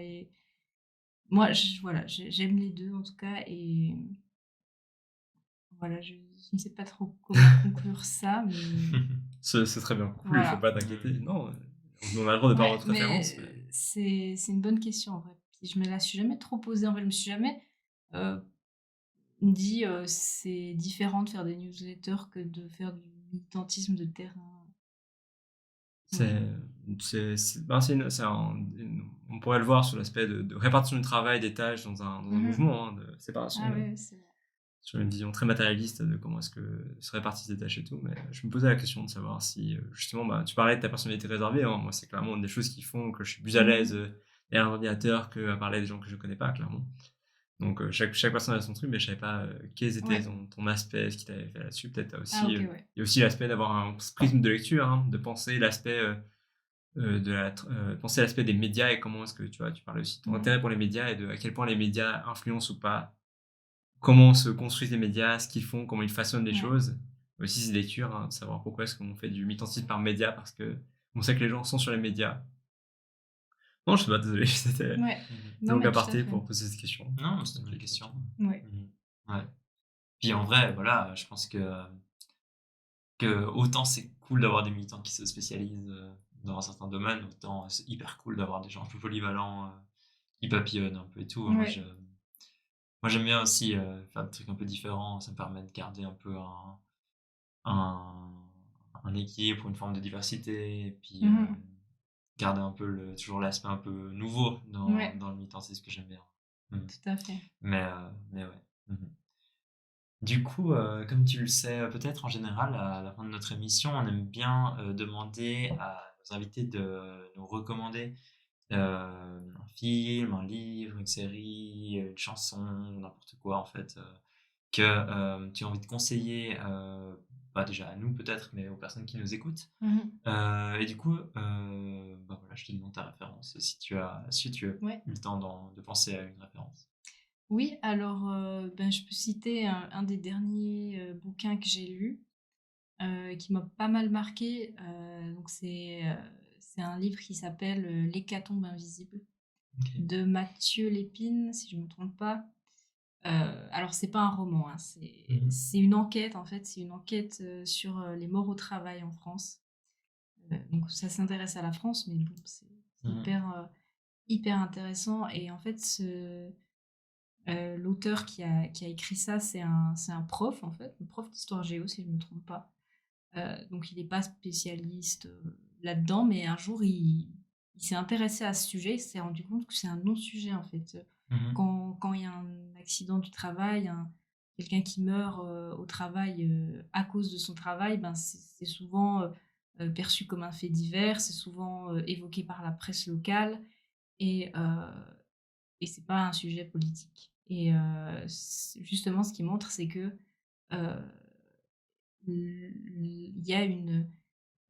moi, voilà, j'aime les deux en tout cas, et voilà, je ne sais pas trop comment conclure ça, mais
C'est très bien cool, il faut
voilà.
pas t'inquiéter. Non, on a le droit de pas avoir
Ouais,
de préférence,
mais
mais
c'est une bonne question en vrai. Puis je me la suis jamais trop posée en vrai. Je me suis jamais euh, dit c'est différent de faire des newsletters que de faire du militantisme de terrain. Ouais.
c'est, ben, on pourrait le voir sur l'aspect de répartition du travail, des tâches dans un
Mhm.
mouvement, hein, de séparation.
Ah ouais, c'est vrai.
Sur une vision très matérialiste de comment est-ce que se répartissent les tâches et tout, mais je me posais la question de savoir si, justement, bah, tu parlais de ta personnalité réservée, hein, moi c'est clairement une des choses qui font que je suis plus à l'aise
Mhm.
derrière un ordinateur qu'à parler des gens que je connais pas, clairement. Donc chaque personne a son truc, mais je savais pas quels étaient
Ouais.
ton aspect, ce qui t'avait fait là-dessus. Peut-être
Ah
aussi,
ok, ouais.
il y a aussi l'aspect d'avoir un prisme de lecture, hein, de penser l'aspect penser l'aspect des médias et comment est-ce que tu vois, tu parlais aussi de ton
Mhm.
intérêt pour les médias et de à quel point les médias influencent ou pas comment se construisent les médias, ce qu'ils font, comment ils façonnent les
Ouais.
choses. Aussi, ces lectures, hein, de savoir pourquoi est-ce qu'on fait du militantisme par médias, parce que on sait que les gens sont sur les médias. Non, je sais pas, désolé, c'était
Ouais.
Mhm.
Non,
donc
mais tout à
aparté
fait.
pour poser cette question.
Non, c'est une
Ok,
bonne
tranquille.
question.
Ouais.
Mhm. Ouais. Puis en vrai, voilà, je pense que autant c'est cool d'avoir des militants qui se spécialisent dans un certain domaine, autant c'est hyper cool d'avoir des gens un peu polyvalents qui papillonnent un peu et tout.
Ouais.
Moi j'aime bien aussi faire des trucs un peu différents, ça me permet de garder un peu un, un équilibre, une forme de diversité, et puis
Mhm.
garder un peu toujours l'aspect un peu nouveau
Ouais.
dans le militant, c'est ce que j'aime bien. Mhm.
Tout à fait.
Mais ouais. Mhm. Du coup, comme tu le sais peut-être en général, à la fin de notre émission, on aime bien demander à nos invités de nous recommander un film, un livre, une série, une chanson, n'importe quoi en fait, que tu as envie de conseiller, bah, déjà à nous peut-être, mais aux personnes qui nous écoutent.
Mhm.
Et du coup, bah voilà, je te demande ta référence si tu as
Ouais.
eu le temps de penser à une référence.
Oui, alors ben, je peux citer un des derniers bouquins que j'ai lu, qui m'a pas mal marqué. Donc c'est un livre qui s'appelle L'hécatombe invisible
Ok.
de Mathieu Lépine, si je me trompe pas. Alors c'est pas un roman, hein,
Mhm.
c'est une enquête en fait, c'est une enquête sur les morts au travail en France. Donc ça s'intéresse à la France, mais bon, c'est
Mhm.
hyper intéressant. Et en fait, l'auteur qui a écrit ça, c'est un prof en fait, un prof d'histoire géo si je me trompe pas. Donc il n'est pas spécialiste là-dedans, mais un jour il s'est intéressé à ce sujet, il s'est rendu compte que c'est un non-sujet en fait.
Mhm.
Quand il y a un accident du travail, quelqu'un qui meurt au travail à cause de son travail, ben c'est souvent perçu comme un fait divers, c'est souvent évoqué par la presse locale, et, euh, et c'est pas un sujet politique. Et justement, ce qui montre, c'est que euh, il y a une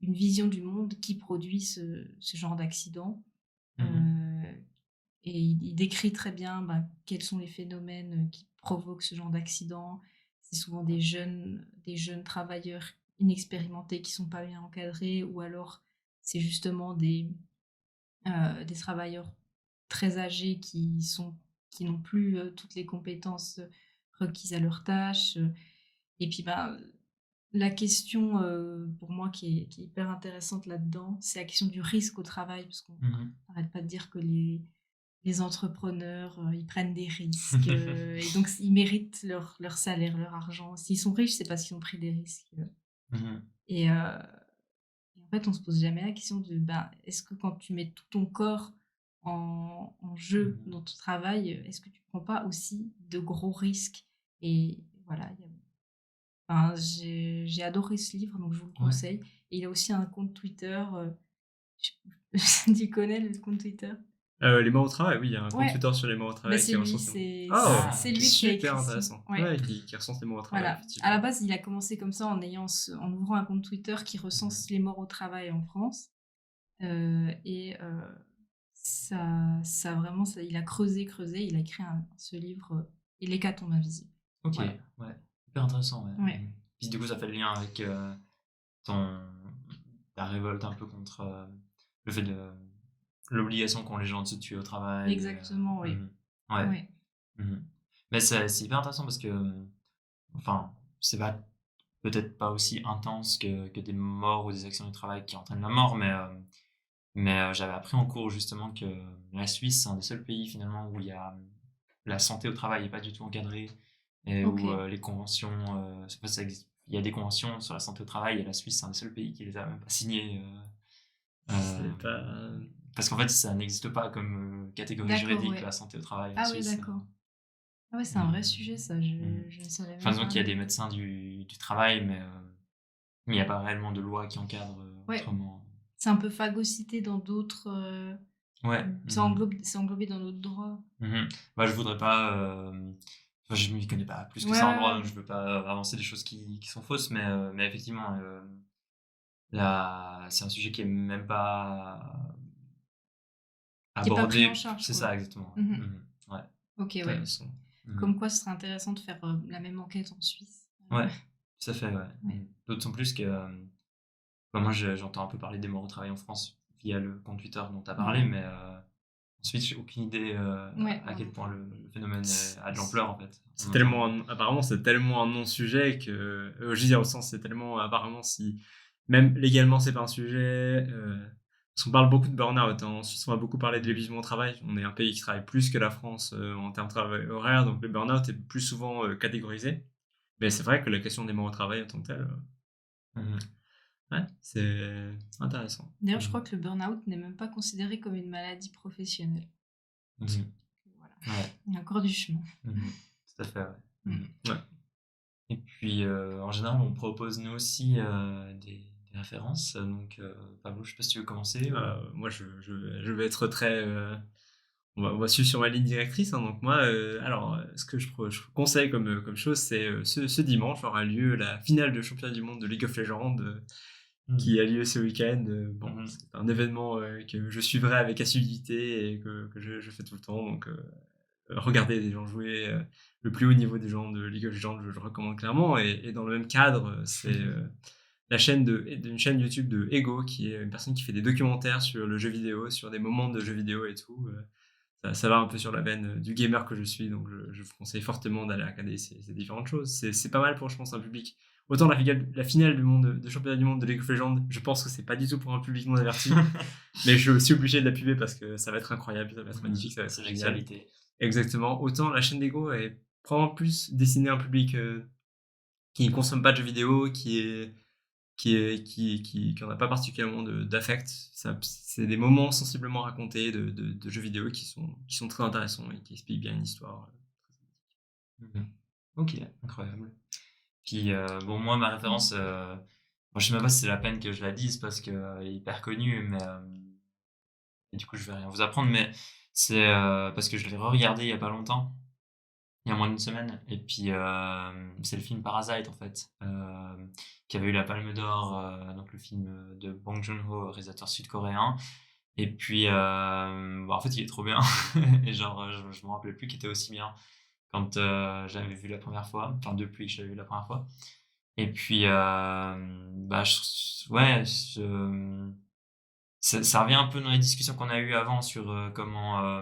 vision du monde qui produit ce genre d'accident.
Mhm.
Euh, et il décrit très bien ben, quels sont les phénomènes qui provoquent ce genre d'accident. C'est souvent des jeunes travailleurs inexpérimentés qui sont pas bien encadrés, ou alors c'est justement des travailleurs très âgés qui n'ont plus toutes les compétences requises à leur tâche. Et puis ben, la question, pour moi qui est hyper intéressante là-dedans, c'est la question du risque au travail, parce qu'on
Mhm.
n'arrête pas de dire que les entrepreneurs, ils prennent des risques, et donc ils méritent leur salaire, leur argent. S'ils sont riches, c'est parce qu'ils ont pris des risques,
Mhm.
et en fait, on se pose jamais la question de, ben, est-ce que quand tu mets tout ton corps en jeu
Mhm.
dans ton travail, est-ce que tu prends pas aussi de gros risques? Et voilà, enfin, j'ai adoré ce livre, donc je vous le
Ouais.
conseille. Et il a aussi un compte Twitter. Tu connais le compte Twitter?
Les morts au travail, oui, il y a un compte
Ouais,
Twitter sur les morts au
bah
travail
c'est
qui
lui,
recense les morts.
c'est
Oh,
Ah,
c'est
ok.
lui qui a
super
écrit ça.
intéressant.
Ouais,
Ouais, qui recense les morts au travail,
voilà. À la
effectivement.
base, il a commencé comme ça en ouvrant un compte Twitter qui recense
Mhm.
les morts au travail en France. Et ça vraiment, il a creusé, creusé, il a écrit ce livre, Et l'hécatombe invisible.
Ok,
Voilà.
ouais. Hyper intéressant, ouais.
Ouais,
Mhm. Puis du coup, ça fait le lien avec ton, ta révolte un peu contre le fait de l'obligation qu'ont les gens de se tuer au travail.
exactement, oui.
Mhm. Ouais.
Ouais.
Mais c'est hyper intéressant parce que, enfin, c'est pas peut-être pas aussi intense que des morts ou des accidents du travail qui entraînent la mort, mais j'avais appris en cours justement que la Suisse, c'est un des seuls pays finalement où il y a la santé au travail n'est pas du tout encadrée et où
Ok.
les conventions, c'est pas si ça existe. Il y a des conventions sur la santé au travail et la Suisse, c'est un des seuls pays qui les a même pas signées. Euh,
C'est pas.
Parce qu'en fait, ça n'existe pas comme catégorie
D'accord,
juridique,
ouais.
la santé au travail en
Ah ouais,
Suisse.
d'accord. Ah ouais, c'est
Euh,
un vrai sujet, ça.
mhm.
Je ne savais
Enfin,
même
disons
pas.
qu'il y a des médecins du travail, mais il n'y a pas réellement de loi qui encadre
Ouais,
autrement.
c'est un peu phagocyté dans d'autres.
Ouais.
C'est englobé dans d'autres droits.
Bah, je voudrais pas. Enfin, je m'y connais pas plus que
Ouais,
ça en
ouais,
droit,
ouais.
donc je veux pas avancer des choses qui sont fausses, mais effectivement, c'est un sujet qui est même pas
Qui est pas pris en
abordé.
charge,
C'est
quoi.
ça, exactement.
Mhm.
Ouais.
Ok, ouais.
Intéressant.
Mhm.
Comme quoi, ce serait intéressant de faire la même enquête en Suisse.
Ouais, tout à fait, ouais.
Ouais.
D'autant plus que bah, moi, j'entends un peu parler des morts au travail en France via le compte Twitter dont tu as parlé,
Ouais.
mais ensuite, j'ai aucune idée
Ouais,
à
moi
quel
non
point
plus.
le phénomène a de l'ampleur, en fait. On
C'est
entend.
tellement apparemment c'est tellement un non-sujet que je veux dire au sens c'est tellement apparemment si même légalement c'est pas un sujet parce qu'on parle beaucoup de burn-out hein. En Suisse on va beaucoup parler de l'épuisement au travail, on est un pays qui travaille plus que la France en termes de travail horaire, donc le burn-out est plus souvent catégorisé, mais c'est vrai que la question des morts au travail en tant que telle
Mhm.
ouais c'est intéressant.
D'ailleurs, je crois que le burn-out n'est même pas considéré comme une maladie professionnelle.
Mhm.
Voilà.
Ouais.
Il y a encore du chemin.
Tout à fait, ouais.
Mm.
Ouais.
Et puis, en général, on propose nous aussi des références. Donc, Pablo, je sais pas si tu veux commencer.
Moi je vais être très on va suivre sur ma ligne directrice, hein. Donc moi, alors, ce que je conseille comme chose, c'est ce dimanche aura lieu la finale de championnat du monde de League of Legends qui a lieu ce week-end. Bon, c'est un événement que je suivrai avec assiduité et que je fais tout le temps. Donc, regarder des gens jouer le plus haut niveau des gens de League of Legends, je recommande clairement. Et dans le même cadre, c'est la chaîne d'une chaîne YouTube de Ego, qui est une personne qui fait des documentaires sur le jeu vidéo, sur des moments de jeux vidéo et tout. Ça va un peu sur la veine du gamer que je suis, donc je vous conseille fortement d'aller regarder ces différentes choses. C'est pas mal pour, je pense, un public. Autant la finale du monde, de championnat du monde de League of Legends, je pense que c'est pas du tout pour un public non averti, mais je suis obligé de la puber parce que ça va être incroyable, ça va être magnifique, ça va être
C'est
génial.
l'actualité.
Exactement. Autant la chaîne d'Ego est probablement plus destinée à un public qui ne consomme pas de jeux vidéo, qui en a pas particulièrement d'affect. C'est des moments sensiblement racontés de jeux vidéo qui sont très intéressants et qui expliquent bien une histoire.
Ok, incroyable. Puis, bon, moi, ma référence, bon, je sais même pas si c'est la peine que je la dise parce qu'elle est hyper connue, mais et du coup, je vais rien vous apprendre, mais c'est parce que je l'ai re-regardé il y a pas longtemps, il y a moins d'une semaine, et puis c'est le film Parasite en fait, qui avait eu la Palme d'Or, donc le film de Bong Joon-ho, réalisateur sud-coréen. Et puis, bah, en fait, il est trop bien. Et genre, je me rappelais plus qu'il était aussi bien quand j'avais vu la première fois, enfin depuis que je l'avais vu la première fois. Et puis, bah, ouais, ça revient un peu dans les discussions qu'on a eues avant sur comment,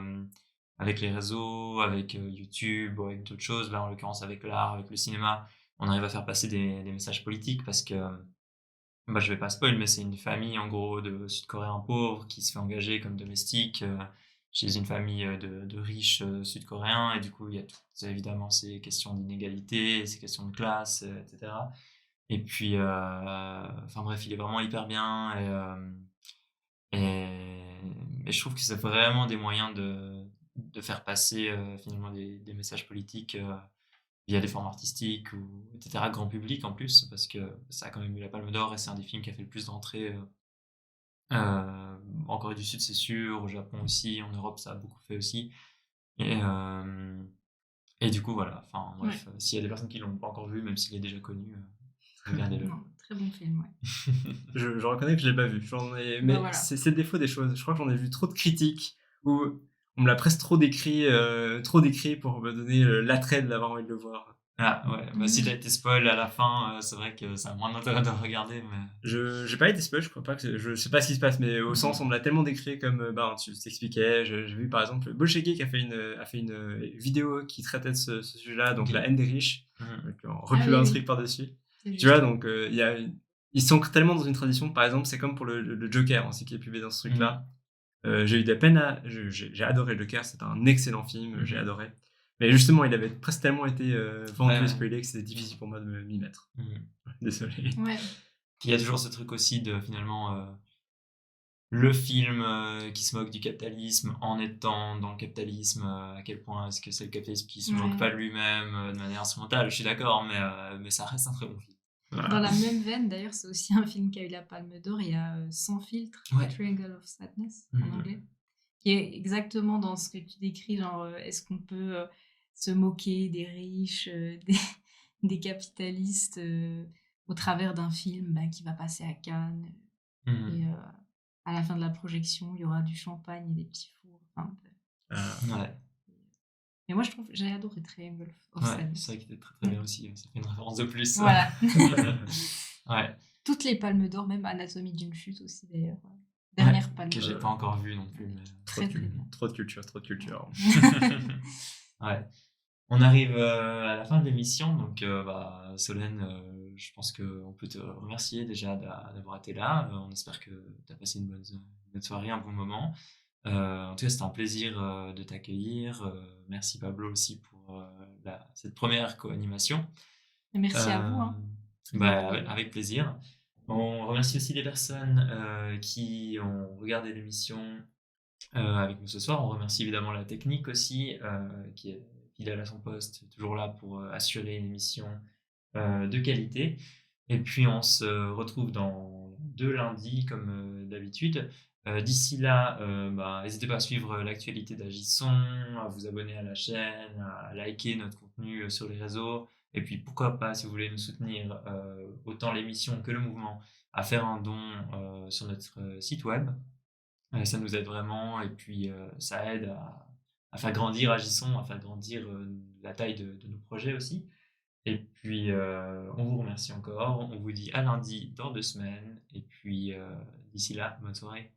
avec les réseaux, avec YouTube, ou avec d'autres choses, là en l'occurrence avec l'art, avec le cinéma, on arrive à faire passer des messages politiques parce que, bah, je vais pas spoil, mais c'est une famille en gros de Sud-Coréens pauvres qui se fait engager comme domestique chez une famille de riches Sud-Coréens, et du coup il y a évidemment ces questions d'inégalité, ces questions de classe, etc. Et puis, enfin bref, il est vraiment hyper bien, et, et je trouve que c'est vraiment des moyens de faire passer finalement des messages politiques via des formes artistiques, ou, etc., grand public en plus, parce que ça a quand même eu la Palme d'Or et c'est un des films qui a fait le plus d'entrées en Corée du Sud, c'est sûr, au Japon aussi, en Europe, ça a beaucoup fait aussi. Et, et du coup, voilà, enfin bref, s'il y a des personnes qui l'ont pas encore vu, même s'il est déjà connu, regardez-le.
Non, très bon film, ouais.
Je reconnais que je l'ai pas vu. Mais
voilà.
c'est le défaut des choses. Je crois que j'en ai vu trop de critiques où on me l'a presque trop décrit pour me donner l'attrait de l'avoir envie de le voir.
Ah ouais, bah si t'as été spoil à la fin, c'est vrai que ça a moins d'intérêt de regarder, mais...
J'ai pas été spoil, je crois pas que je sais pas ce qui se passe, mais au sens on me l'a tellement décrit comme tu t'expliquais. J'ai vu par exemple Bolshevik a fait une vidéo qui traitait de ce sujet-là, donc
Ok.
la haine des riches,
Mhm.
donc en
Ah
reculant
oui,
un
oui.
truc par-dessus.
C'est
Tu
juste.
vois, donc ils sont tellement dans une tradition. Par exemple, c'est comme pour le Joker aussi qui est publié dans ce truc-là. J'ai eu des peines j'ai adoré Joker, c'est un excellent film, j'ai
Mhm.
adoré. Mais justement, il avait presque tellement été vendu
Ouais,
et
ouais.
spoilé que c'était difficile pour moi de m'y mettre.
Mhm.
Désolé.
Ouais.
Puis il y a toujours ce truc aussi de finalement le film qui se moque du capitalisme en étant dans le capitalisme, à quel point est-ce que c'est le capitalisme qui se moque
Ouais.
pas de lui-même de manière instrumentale, je suis d'accord, mais ça reste un très bon film.
Voilà.
Dans la même veine, d'ailleurs, c'est aussi un film qui a eu la Palme d'Or. Il y a Sans filtre,
Ouais.
Triangle of Sadness en
Mhm.
anglais, qui est exactement dans ce que tu décris, genre est-ce qu'on peut se moquer des riches, des capitalistes au travers d'un film qui va passer à Cannes
Mhm.
et à la fin de la projection, il y aura du champagne et des petits fours. Enfin, bref.
Ouais,
Mais moi, je trouve, j'ai adoré Triangle of
ouais,
Sadness.
c'est vrai qu'il était très très bien aussi, ça fait une référence de plus.
Voilà.
Ouais,
Toutes les palmes d'or, même Anatomie d'une chute aussi d'ailleurs.
ouais,
Dernière palme
que j'ai
d'or.
pas encore vu non plus, mais...
Très très bien.
Trop de culture, trop de culture.
Ouais. On arrive à la fin de l'émission, donc Solène, je pense qu'on peut te remercier déjà d'avoir été là. On espère que tu as passé une bonne soirée, un bon moment. En tout cas, c'était un plaisir de t'accueillir. Merci Pablo aussi pour cette première co-animation.
Et merci à vous.
Avec plaisir. On remercie aussi les personnes qui ont regardé l'émission avec nous ce soir. On remercie évidemment la technique aussi, qui est fidèle à son poste, toujours là pour assurer une émission de qualité. Et puis on se retrouve dans 2 lundis comme d'habitude. D'ici là, n'hésitez pas à suivre l'actualité d'Agisson, à vous abonner à la chaîne, à liker notre contenu sur les réseaux. Et puis pourquoi pas, si vous voulez nous soutenir, autant l'émission que le mouvement, à faire un don sur notre site web. Ça nous aide vraiment et puis ça aide à faire grandir Agisson, à faire grandir la taille de nos projets aussi. Et puis on vous remercie encore, on vous dit à lundi dans 2 semaines et puis d'ici là, bonne soirée.